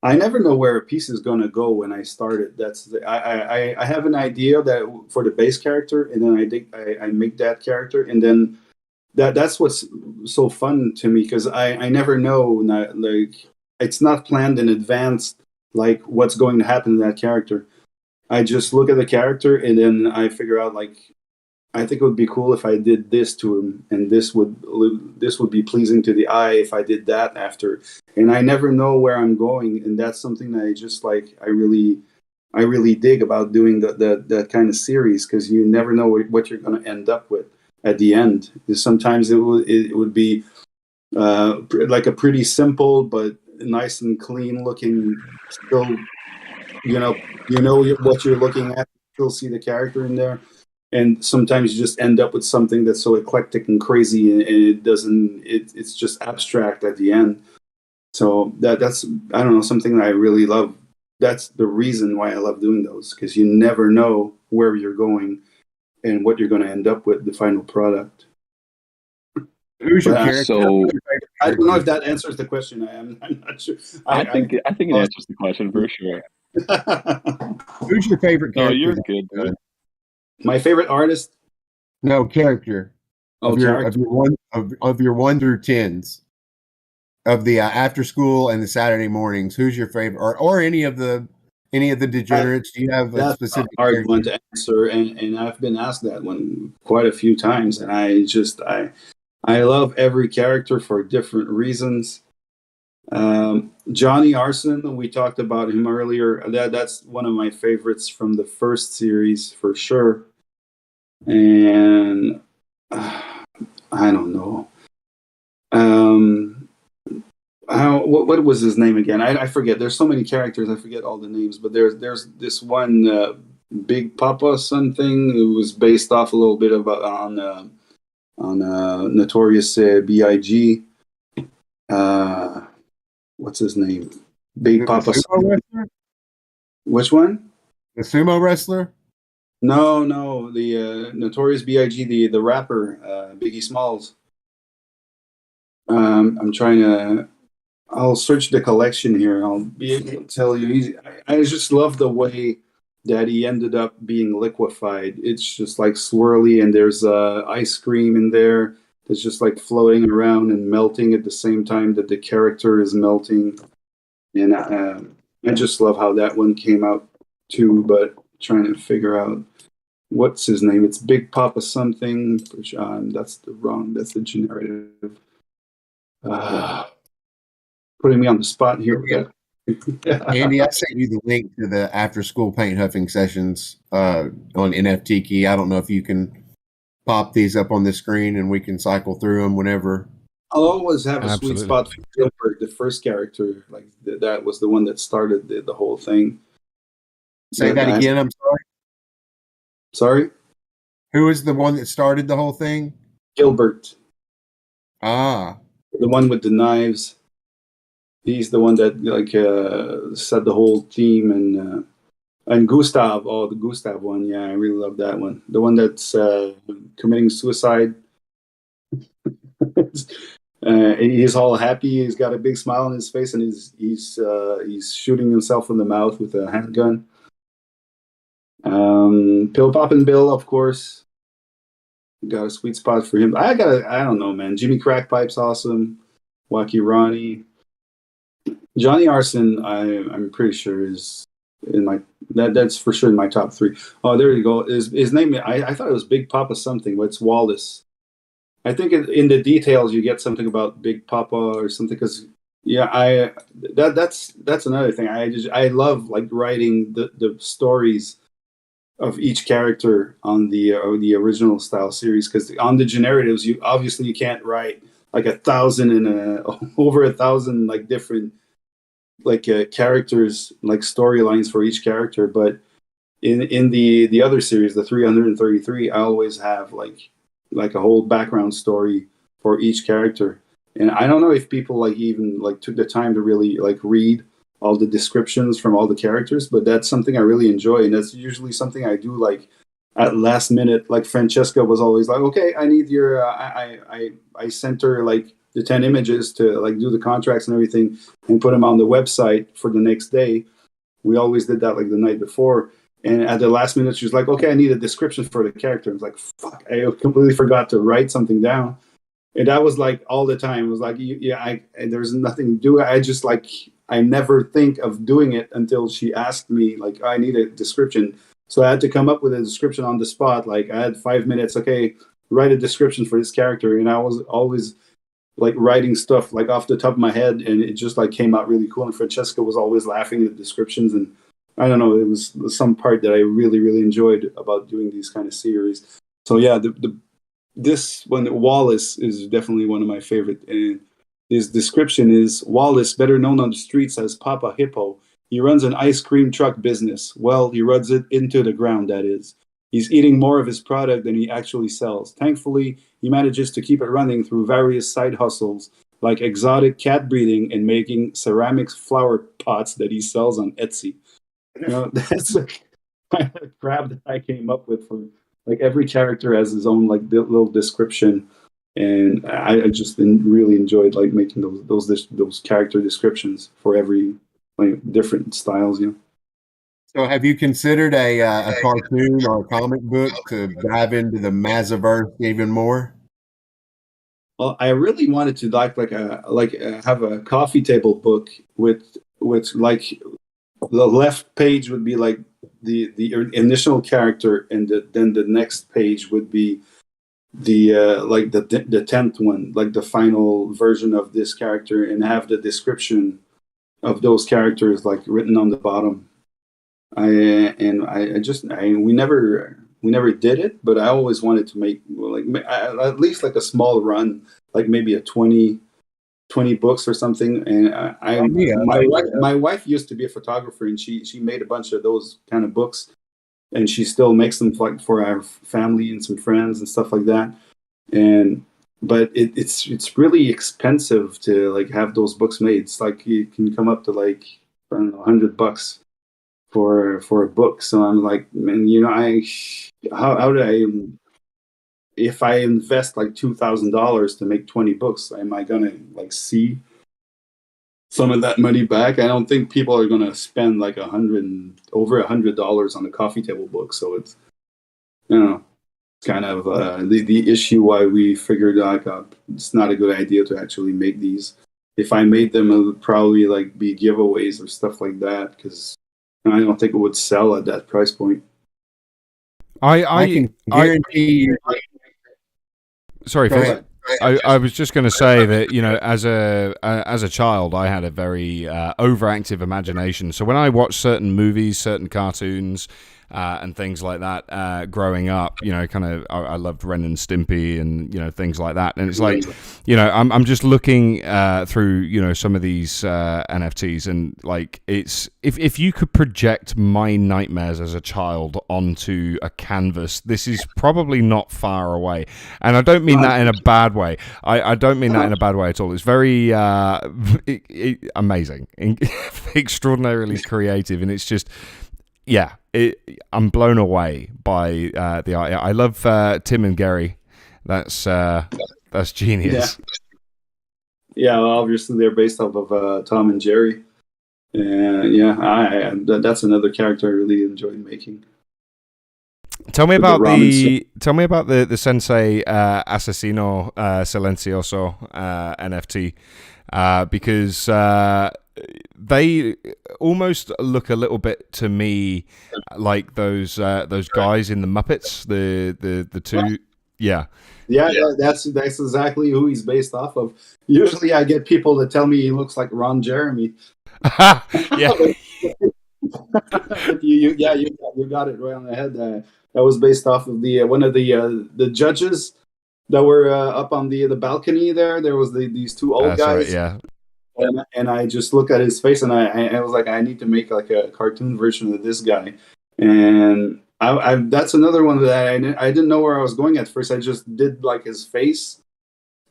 I never know where a piece is going to go when I start it. I have an idea that for the base character, and then I make that character, and then that's what's so fun to me, because I never know, like it's not planned in advance, like what's going to happen to that character. I just look at the character, and then I figure out, like, I think it would be cool if I did this to him, and this would be pleasing to the eye if I did that after. And I never know where I'm going, and that's something that I just like. I really dig about doing that kind of series, because you never know what you're going to end up with at the end. Sometimes it would be like a pretty simple but nice and clean looking. Still, what you're looking at. Still see the character in there, and sometimes you just end up with something that's so eclectic and crazy, and it doesn't. It's just abstract at the end. So that's, I don't know, something that I really love. That's the reason why I love doing those, because you never know where you're going and what you're going to end up with, the final product. Who's your But character? So I don't know if that answers the question. I'm not sure. I think it answers the question for sure. Who's your favorite No, character? you're good, dude. My favorite artist. No, character Oh, of your character. of your 1 through 10s of the after school and the Saturday mornings. Who's your favorite, or any of the degenerates? Do you have a That's a specific hard character? one to answer, and I've been asked that one quite a few times, and I love every character for different reasons. Johnny Arson, we talked about him earlier. That's one of my favorites from the first series for sure. And I don't know. What was his name again? I forget. There's so many characters. I forget all the names. But there's this one Big Papa something. It was based off a little bit about on Notorious B.I.G. What's his name? Big The Papa. sumo wrestler? Which one? The sumo wrestler? No, the Notorious B.I.G. The rapper Biggie Smalls. I'm trying to. I'll search the collection here. I'll be able to tell you. I just love the way that he ended up being liquefied. It's just like swirly, and there's ice cream in there that's just like floating around and melting at the same time that the character is melting. And I just love how that one came out too. But trying to figure out what's his name. It's Big Papa something. Which, that's the generative. Uh, Putting me on the spot here. Andy, I sent you the link to the after school paint huffing sessions on NFT Key. I don't know if you can pop these up on the screen and we can cycle through them whenever. I'll always have a Absolutely. sweet spot for Gilbert, the first character. Like that was the one that started the whole thing. Say that again. I'm sorry. Sorry? Who is the one that started the whole thing? Gilbert. Ah. The one with the knives. He's the one that set the whole theme, and Gustav. Oh, the Gustav one. Yeah, I really love that one. The one that's committing suicide. He's all happy. He's got a big smile on his face, and he's shooting himself in the mouth with a handgun. Pill Poppin' Bill, of course, got a sweet spot for him. I don't know, man. Jimmy Crackpipe's awesome. Wacky Ronnie, Johnny Arson. I'm pretty sure is in my that's for sure in my top 3. Oh, there you go. His name. I thought it was Big Papa something, but it's Wallace. I think in the details you get something about Big Papa or something, because Yeah, that's another thing. I love like writing the stories of each character on the original style series, because on the generatives you obviously you can't write like 1,000 and over 1,000 like different like characters, like storylines for each character. But in the other series, the 333, I always have like a whole background story for each character. And I don't know if people like even like took the time to really like read all the descriptions from all the characters, but that's something I really enjoy, and that's usually something I do like at last minute. Like Francesca was always like, "Okay, I need your." I sent her like the 10 images to like do the contracts and everything, and put them on the website for the next day. We always did that like the night before. And at the last minute, she was like, "Okay, I need a description for the character." I was like, "Fuck!" I completely forgot to write something down, and that was like all the time. It was like, yeah, there's nothing to do. I just like I never think of doing it until she asked me like, I need a description. So I had to come up with a description on the spot. Like I had 5 minutes. Okay, write a description for this character, and I was always like writing stuff like off the top of my head, and it just like came out really cool. And Francesca was always laughing at the descriptions, and I don't know, it was some part that I really really enjoyed about doing these kind of series. So yeah, the this one Wallace is definitely one of my favorite. And his description is: Wallace, better known on the streets as Papa Hippo. He runs an ice cream truck business. Well, he runs it into the ground, that is. He's eating more of his product than he actually sells. Thankfully, he manages to keep it running through various side hustles, like exotic cat breeding and making ceramic flower pots that he sells on Etsy. You know, that's the kind of crap that I came up with for like every character has his own like little description, and I just really enjoyed like making those character descriptions for every like different styles. You know. So, have you considered a cartoon or a comic book to dive into the Mazzaverse even more? Well, I really wanted to have a coffee table book with like the left page would be like the initial character, and then the next page would be the like the 10th one, like the final version of this character, and have the description of those characters like written on the bottom. I just we never did it, but I always wanted to make like at least like a small run, like maybe a 20 books or something. And my wife used to be a photographer, and she made a bunch of those kind of books, and she still makes them for our family and some friends and stuff like that. And but it's really expensive to like have those books made. It's like you can come up to like I don't know $100 for a book. So I'm like, man, you know, how do I, if I invest like $2,000 to make 20 books, am I gonna like see some of that money back? I don't think people are gonna spend like over $100 on a coffee table book. So it's, you know, kind of the issue why we figured like it's not a good idea to actually make these. If I made them, it would probably like be giveaways or stuff like that, because I don't think it would sell at that price point. I can guarantee you. Sorry, Go Fizz. ahead. I was just going to say that, you know, as a child, I had a very overactive imagination. So when I watched certain movies, certain cartoons, and things like that, growing up, you know, kind of, I loved Ren and Stimpy and, you know, things like that. And it's like, you know, I'm just looking through, you know, some of these NFTs, and like, it's if you could project my nightmares as a child onto a canvas, this is probably not far away. And I don't mean that in a bad way. I don't mean that in a bad way at all. It's very amazing, extraordinarily creative, and it's just, yeah, I'm blown away by the art. I love Tim and Gary. That's genius. Yeah, well, obviously they're based off of Tom and Jerry. And yeah, that's another character I really enjoyed making. Tell me about the Sensei Asesino Silencioso NFT, because they almost look a little bit to me like those guys in the Muppets, the two. Yeah. Yeah, that's exactly who he's based off of. Usually, I get people that tell me he looks like Ron Jeremy. Yeah. But you got it right on the head. That was based off of the one of the judges that were up on the balcony there. There was these two old That's guys. right, yeah. And I just look at his face, and I was like, I need to make like a cartoon version of this guy. And I that's another one that I didn't know where I was going at first. I just did like his face,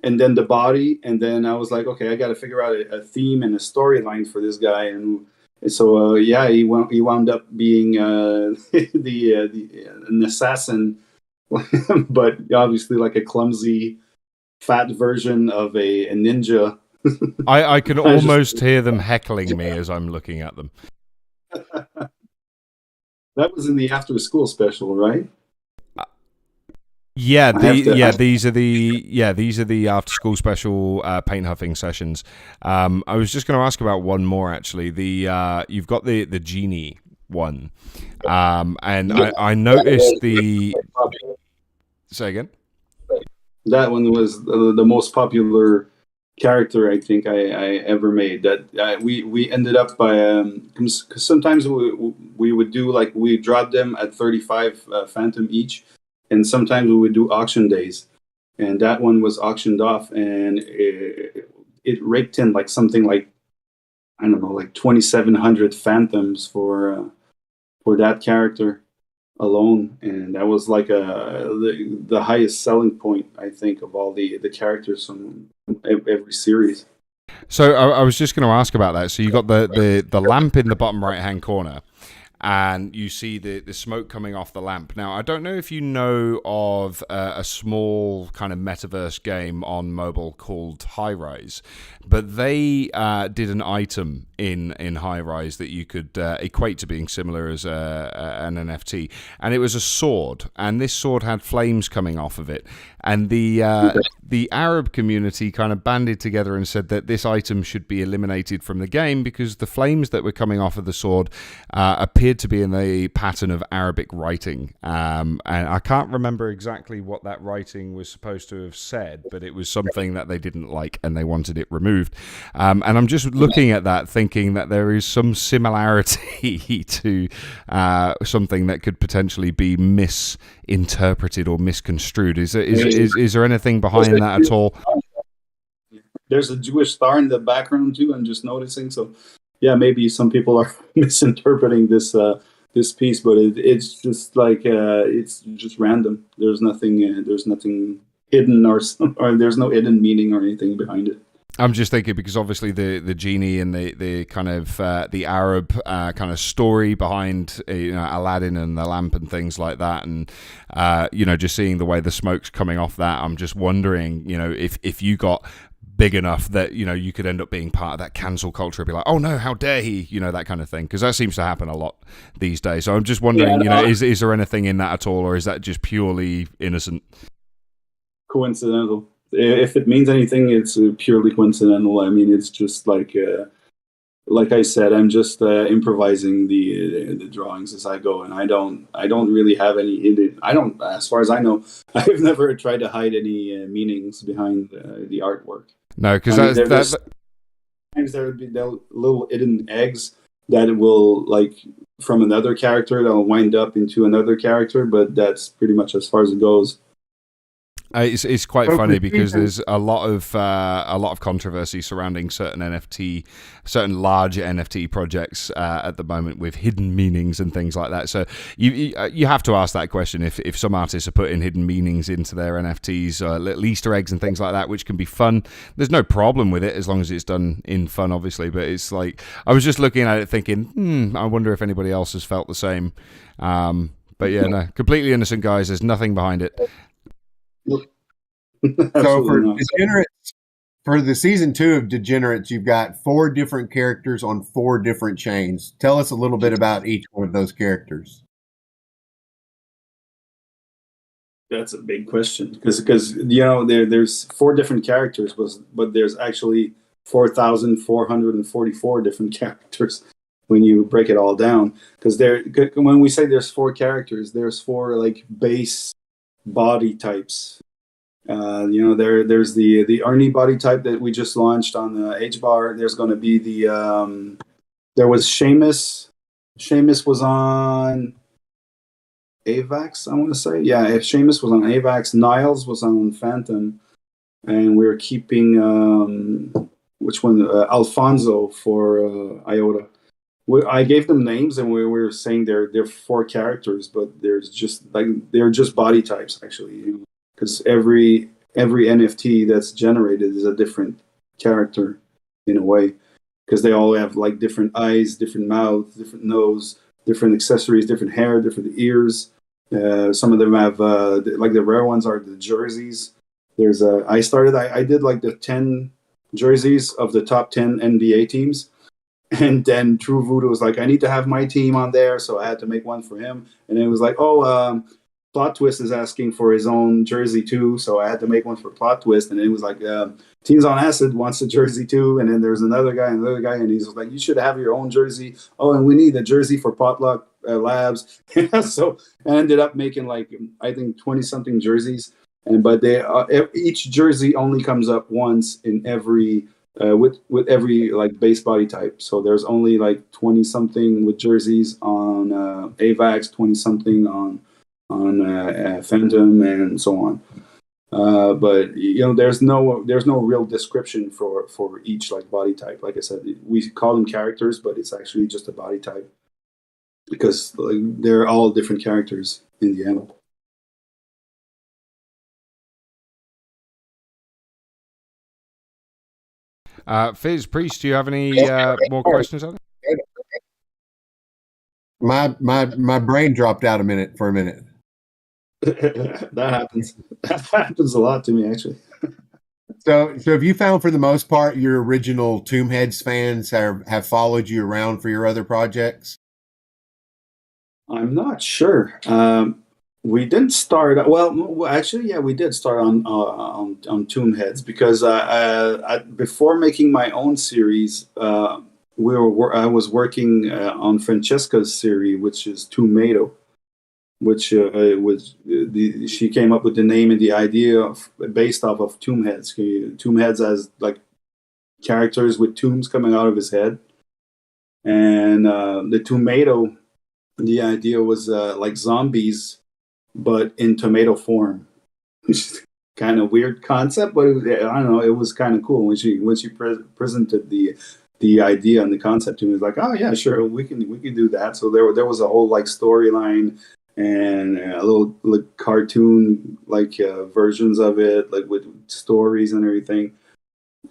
and then the body, and then I was like, okay, I got to figure out a theme and a storyline for this guy. And so yeah, he wound up being an assassin, but obviously like a clumsy, fat version of a ninja. I can almost hear them heckling me as I'm looking at them. That was in the after school special, right? Yeah, these are the after school special paint huffing sessions. I was just going to ask about one more actually. You've got the genie one, and I noticed the. Say again. That one was the most popular character I think I ever made. That we ended up by cause sometimes we would do like we dropped them at 35 Phantom each, and sometimes we would do auction days, and that one was auctioned off, and it raked in like something like, I don't know, like 2,700 Phantoms for that character alone, and that was like the highest selling point I think of all the characters from every series. So I was just going to ask about that. So you got the lamp in the bottom right hand corner, and you see the smoke coming off the lamp. Now, I don't know if you know of a small kind of metaverse game on mobile called High Rise, but they did an item in High Rise that you could equate to being similar as an NFT, and it was a sword, and this sword had flames coming off of it, and the Arab community kind of banded together and said that this item should be eliminated from the game because the flames that were coming off of the sword appeared to be in the pattern of Arabic writing, and I can't remember exactly what that writing was supposed to have said, but it was something that they didn't like and they wanted it removed. And I'm just looking at that thinking that there is some similarity to something that could potentially be misinterpreted or misconstrued. Is there anything behind that at all? There's a Jewish star in the background too, I'm just noticing. So yeah, maybe some people are misinterpreting this piece, but it's just like it's just random. There's nothing hidden or there's no hidden meaning or anything behind it. I'm just thinking because obviously the genie and the kind of the Arab kind of story behind Aladdin and the lamp and things like that, and just seeing the way the smoke's coming off that, I'm just wondering, if you got big enough that you could end up being part of that cancel culture, be like, oh no, how dare he, that kind of thing, because that seems to happen a lot these days. So I'm just wondering, is there anything in that at all, or is that just purely innocent, coincidental? If it means anything, it's purely coincidental. I mean, it's just like I said, I'm just improvising the drawings as I go, and I don't really have any. As far as I know, I've never tried to hide any meanings behind the artwork. No, because sometimes there would be little hidden eggs that it will, like, from another character that'll wind up into another character, but that's pretty much as far as it goes. It's quite funny because there's a lot of controversy surrounding certain large NFT projects at the moment with hidden meanings and things like that. So you have to ask that question if some artists are putting hidden meanings into their NFTs, little Easter eggs and things like that, which can be fun. There's no problem with it as long as it's done in fun, obviously. But it's like I was just looking at it thinking, I wonder if anybody else has felt the same. But yeah, no, completely innocent, guys. There's nothing behind it. So for Degenerates, for the season 2 of Degenerates, you've got 4 different characters on 4 different chains. Tell us a little bit about each one of those characters. That's a big question because there's 4 different characters, but there's actually 4,444 different characters when you break it all down. Because when we say there's 4 characters, there's 4 like base body types There's the Arnie body type that we just launched on the H bar. There's going to be there was Seamus. Seamus was on Avax, I want to say. Yeah, if Seamus was on Avax, Niles was on Phantom, and we're keeping which one? Alfonso for Iota. I gave them names, and we were saying they're 4 characters, but they're just body types actually, because every NFT that's generated is a different character in a way, because they all have like different eyes, different mouth, different nose, different accessories, different hair, different ears. Some of them have like the rare ones are the jerseys. I did like the 10 jerseys of the top 10 NBA teams. And then True Voodoo was like, I need to have my team on there, so I had to make one for him. And it was like, Plot Twist is asking for his own jersey too, so I had to make one for Plot Twist. And it was like, Teams on Acid wants a jersey too, and then there's another guy, and he's like, you should have your own jersey. Oh, and we need a jersey for Potluck Labs. So I ended up making like I think 20 something jerseys, but each jersey only comes up once in every with every like base body type. So there's only like 20 something with jerseys on AVAX, 20 something on Phantom, and so on. But there's no real description for each like body type. Like I said, we call them characters, but it's actually just a body type, because like they're all different characters in the end. Fizz Priest, do you have any more questions on it? My brain dropped out for a minute. That happens. That happens a lot to me, actually. So have you found, for the most part, your original Tomb Heads fans have followed you around for your other projects? I'm not sure. We didn't start. Well, actually, yeah, we did start on Tomb Heads, because before making my own series, I was working on Francesca's series, which is Tomato, which she came up with the name and the idea based off of Tomb Heads. Tomb Heads as like characters with tombs coming out of his head, and the Tomato. The idea was like zombies, but in tomato form. Kind of weird concept, but I don't know. It was kind of cool when she presented the idea and the concept to me. It was like, oh yeah, sure, we can do that. So there was a whole like storyline and a little like cartoon like versions of it, like with stories and everything.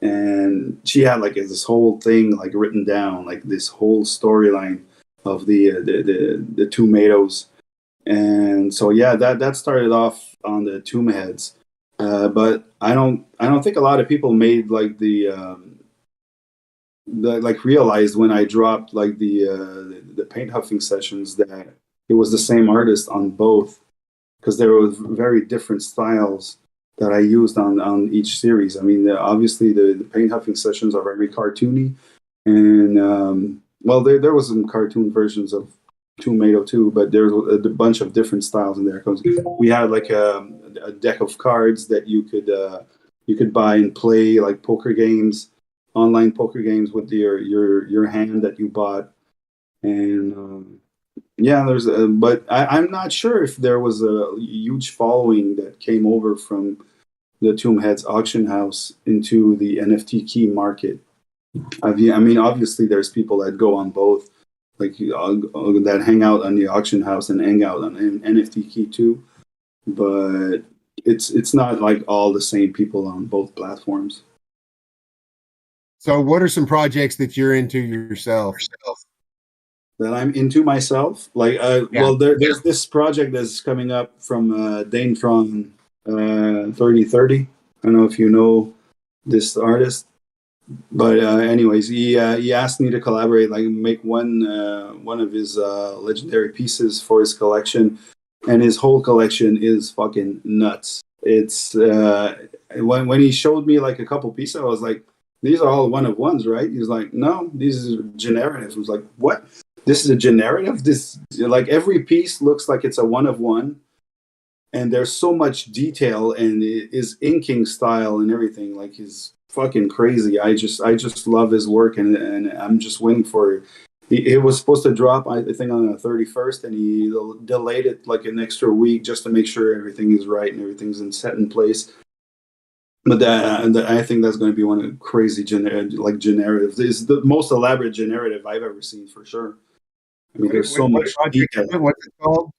And she had like this whole thing like written down, like this whole storyline of the tomatoes. And so yeah, that started off on the Tomb Heads, but I don't think a lot of people made like the like realized when I dropped like the paint huffing sessions that it was the same artist on both, because there were very different styles that I used on each series. I mean, obviously the paint huffing sessions are very cartoony, and well, there was some cartoon versions of Tomato too, but there's a bunch of different styles in there. Because we had like a deck of cards that you could buy and play like poker games, online poker games with your hand that you bought, and yeah, but I'm not sure if there was a huge following that came over from the Tomb Heads auction house into the NFT key market. I mean, obviously, there's people that go on both, like that hang out on the auction house and hang out on NFT Key too. But it's not like all the same people on both platforms. So, what are some projects that you're into yourself? That I'm into myself, like well, there's this project that's coming up from Danetron 3030. I don't know if you know this artist. But anyways, he asked me to collaborate, like make one of his legendary pieces for his collection, and his whole collection is fucking nuts. It's when he showed me like a couple pieces, I was like, these are all one of ones, right? He was like, no, these are generative. I was like, what? This is a generative? This like every piece looks like it's a one of one, and there's so much detail, and his inking style and everything like is fucking crazy. I just love his work, and I'm just waiting for it. It was supposed to drop, I think, on the 31st, and he delayed it like an extra week just to make sure everything is right and everything's set in place. But I think that's going to be one of the crazy generatives. It's the most elaborate generative I've ever seen for sure. I mean, there's so much detail. What's it called?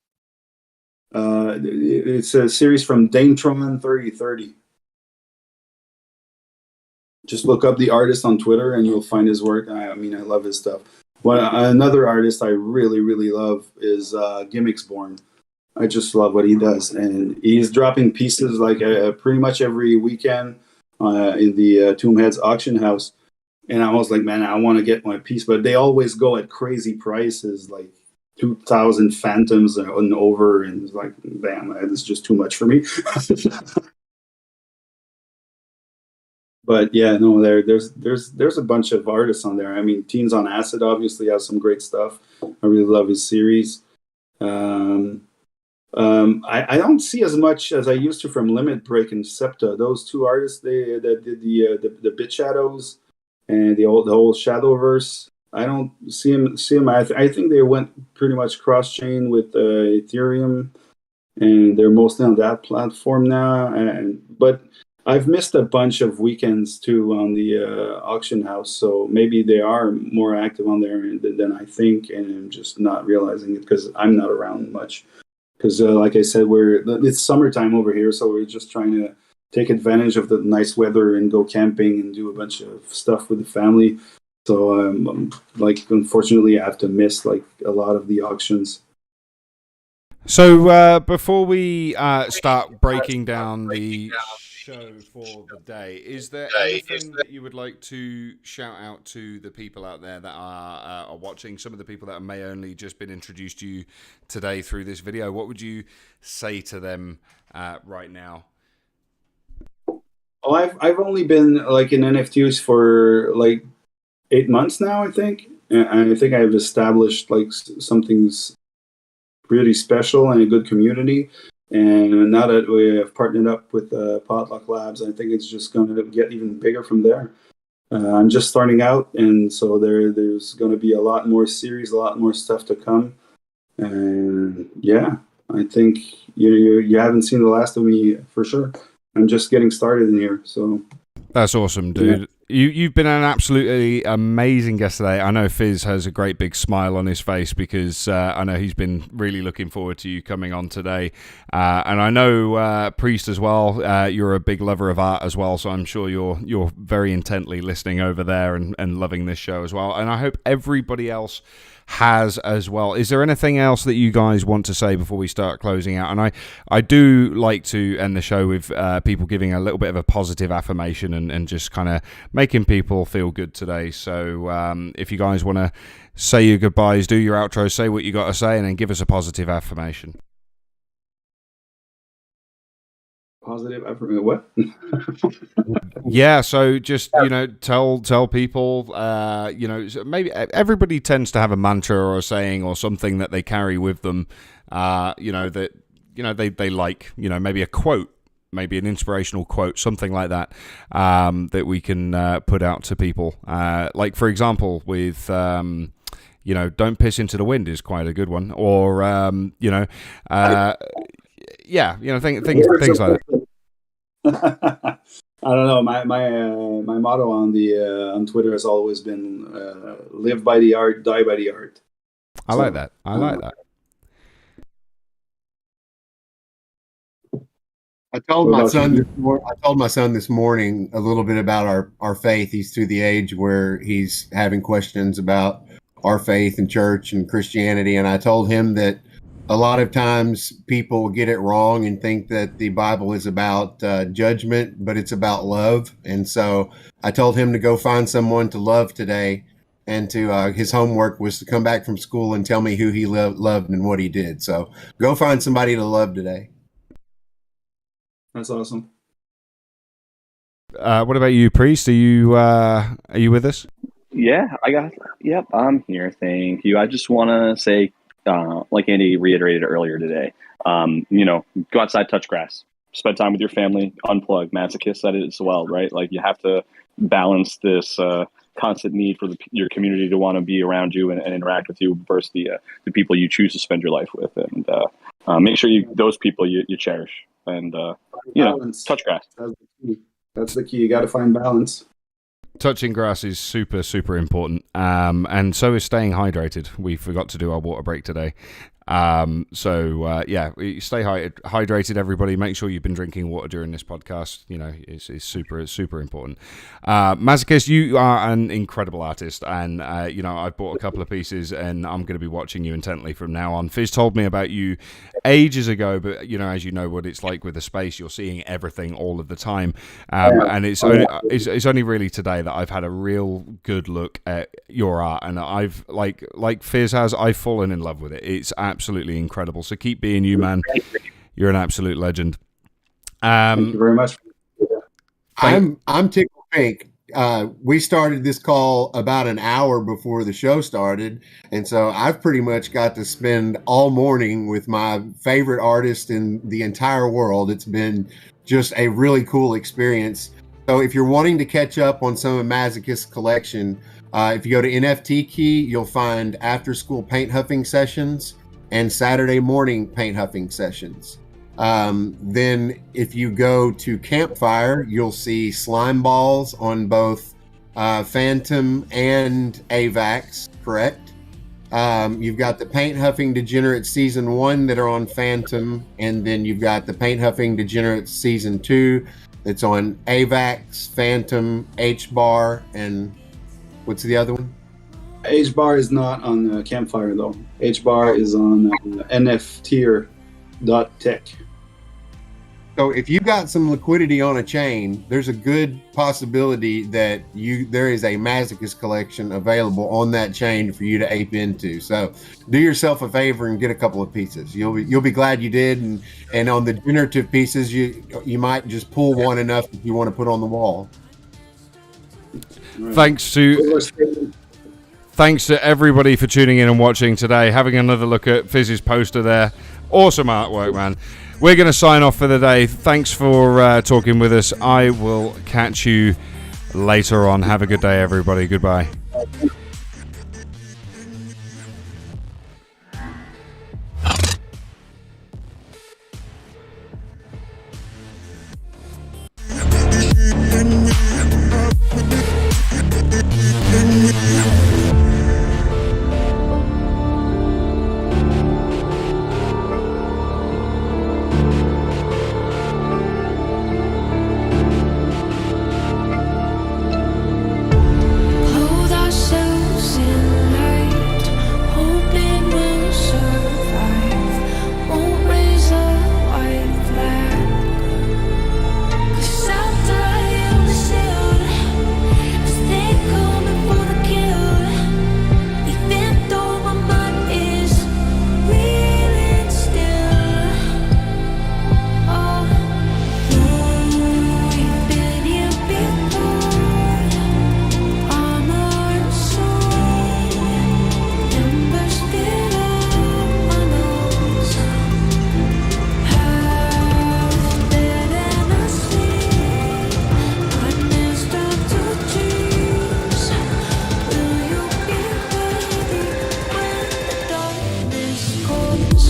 It's a series from Dametron 3030. Just look up the artist on Twitter and you'll find his work. I mean, I love his stuff. Another artist I really, really love is Gimmixborn. I just love what he does, and he's dropping pieces like pretty much every weekend in the Tombheads auction house. And I was like, man, I want to get my piece, but they always go at crazy prices, like 2,000 phantoms and over, and it's like, damn, that's just too much for me. But yeah, no, there's a bunch of artists on there. I mean, Teens on Acid obviously has some great stuff. I really love his series. I don't see as much as I used to from Limit Break and Septa. Those two artists, they that did the Bit Shadows and the whole Shadowverse. I don't see them. I think they went pretty much cross chain with Ethereum, and they're mostly on that platform now. But I've missed a bunch of weekends too on the auction house, so maybe they are more active on there than I think, and I'm just not realizing it because I'm not around much. Because, like I said, it's summertime over here, so we're just trying to take advantage of the nice weather and go camping and do a bunch of stuff with the family. So, unfortunately, I have to miss like a lot of the auctions. So before we start breaking down the show for the day, is there anything that you would like to shout out to the people out there that are watching, some of the people that may only just been introduced to you today through this video? What would you say to them right now? Well, I've only been like in NFTs for like 8 months now, I think, and I think I've established like something's really special and a good community. And now that we have partnered up with Potluck Labs, I think it's just going to get even bigger from there. I'm just starting out, and so there's going to be a lot more series, a lot more stuff to come. And yeah, I think you haven't seen the last of me for sure. I'm just getting started in here, so that's awesome, dude. Yeah. You've been an absolutely amazing guest today. I know Fizz has a great big smile on his face because I know he's been really looking forward to you coming on today. And I know Priest as well. You're a big lover of art as well, so I'm sure you're very intently listening over there and loving this show as well. And I hope everybody else has as well. Is there anything else that you guys want to say before we start closing out? And I do like to end the show with people giving a little bit of a positive affirmation and just kind of making people feel good today. So if you guys want to say your goodbyes, do your outro, say what you got to say, and then give us a positive affirmation. Positive affirmation? What? Yeah, so just tell people maybe everybody tends to have a mantra or a saying or something that they carry with them that they like, maybe a quote, maybe an inspirational quote, something like that, that we can put out to people, like for example with don't piss into the wind is quite a good one, or things like that. I don't know. My motto on Twitter has always been live by the art, die by the art. I like that. I like that. I told my son this morning a little bit about our faith. He's through the age where he's having questions about our faith and church and Christianity, and I told him that a lot of times people get it wrong and think that the Bible is about judgment, but it's about love. And so I told him to go find someone to love today, and to his homework was to come back from school and tell me who he loved and what he did. So go find somebody to love today. That's awesome. What about you, Priest? Are you with us? Yeah, I'm here. Thank you. I just want to say, like Andy reiterated earlier today, Go outside, touch grass, spend time with your family, unplug. Masochist that is as well, right? Like you have to balance this constant need for your community to want to be around you and interact with you versus the people you choose to spend your life with, and make sure those people you cherish and Balance. touch grass. That's the key. That's the key. You got to find balance. Touching grass is super, super important. And so is staying hydrated. We forgot to do our water break today. Stay hydrated, everybody. Make sure you've been drinking water during this podcast. It's super, super important. Masochist, you are an incredible artist, and I've bought a couple of pieces, and I'm going to be watching you intently from now on. Fizz told me about you ages ago, but as you know what it's like with the space, you're seeing everything all of the time, and it's only really today that I've had a real good look at your art, and I've like Fizz has, I've fallen in love with it. It's absolutely incredible. So keep being you, man. You're an absolute legend. Thank you very much. I'm tickled pink. We started this call about an hour before the show started, and so I've pretty much got to spend all morning with my favorite artist in the entire world. It's been just a really cool experience. So if you're wanting to catch up on some of Masochist's collection, if you go to NFT Key, you'll find after school paint huffing sessions and Saturday morning paint huffing sessions. Then if you go to Campfire, you'll see slime balls on both Phantom and AVAX, correct? You've got the Paint Huffing Degenerates Season 1 that are on Phantom, and then you've got the Paint Huffing Degenerates Season 2 that's on AVAX, Phantom, H-Bar, and what's the other one? H-Bar is not on Campfire, though. H-Bar is on nftier.tech. So if you've got some liquidity on a chain, there's a good possibility that there is a Masochist collection available on that chain for you to ape into. So do yourself a favor and get a couple of pieces. You'll be glad you did. And on the generative pieces, you might just pull one enough if you want to put on the wall. Right. Thanks to everybody for tuning in and watching today. Having another look at Fizz's poster there. Awesome artwork, man. We're going to sign off for the day. Thanks for talking with us. I will catch you later on. Have a good day, everybody. Goodbye. Hold ourselves in light, hoping we'll survive. Won't raise a white flag, 'cause I'll die on the shield, 'cause they coming for the kill. Even though my mind is reeling still. Oh, we've been here before. Armor and sword, embers still on my nose. Half dead and asleep, nightmares start to choose. Will you be ready when the darkness comes?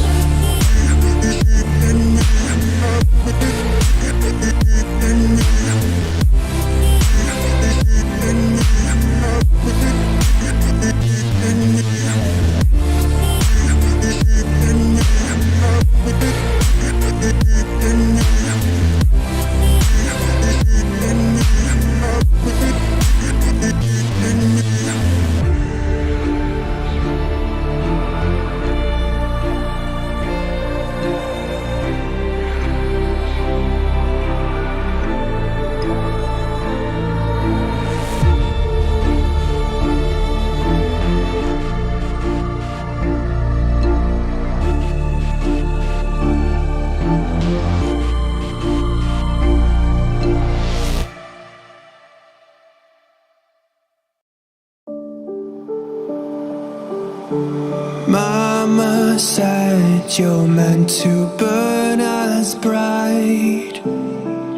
My mama said you're meant to burn as bright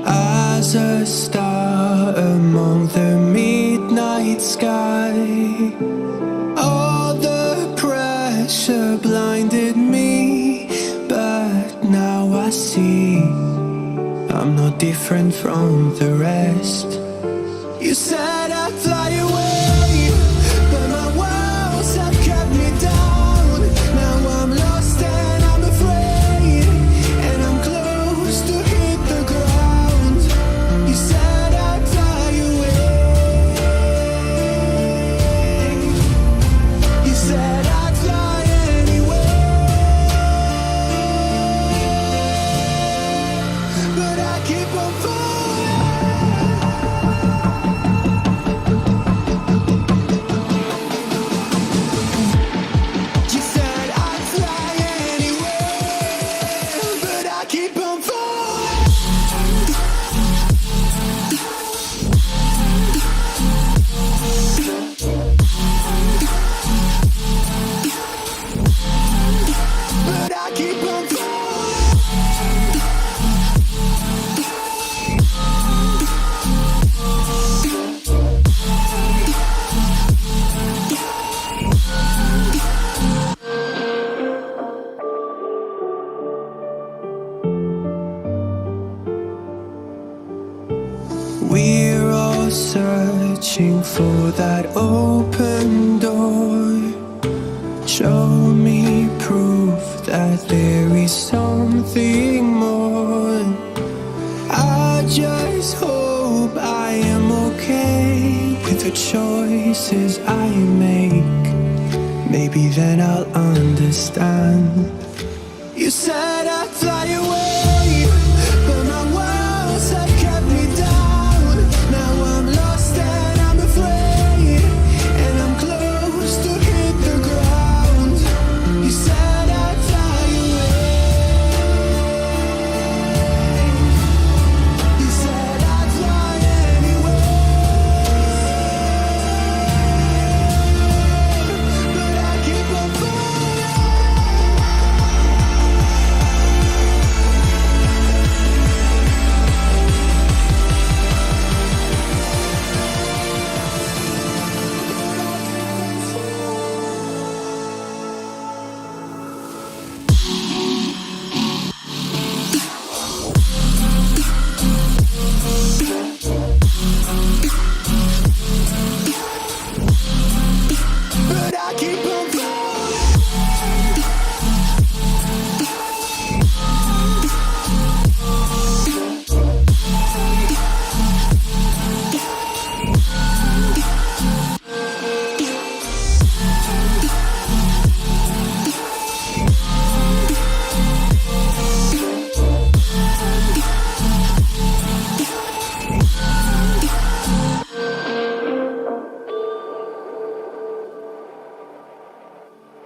as a star among the midnight sky. All the pressure blinded me, but now I see I'm not different from the rest. You said I'd fly away, but my walls have kept me down. Now I'm lost and I'm afraid, and I'm close to hit the ground. You said I'd fly away. You said I'd fly anyway, but I keep on falling. You said I'd fly anyway, but I keep on falling. But I keep on falling. We're all searching for that open door. Show me proof that there is something more. I just hope I am okay with the choices I make. Maybe then I'll understand. You said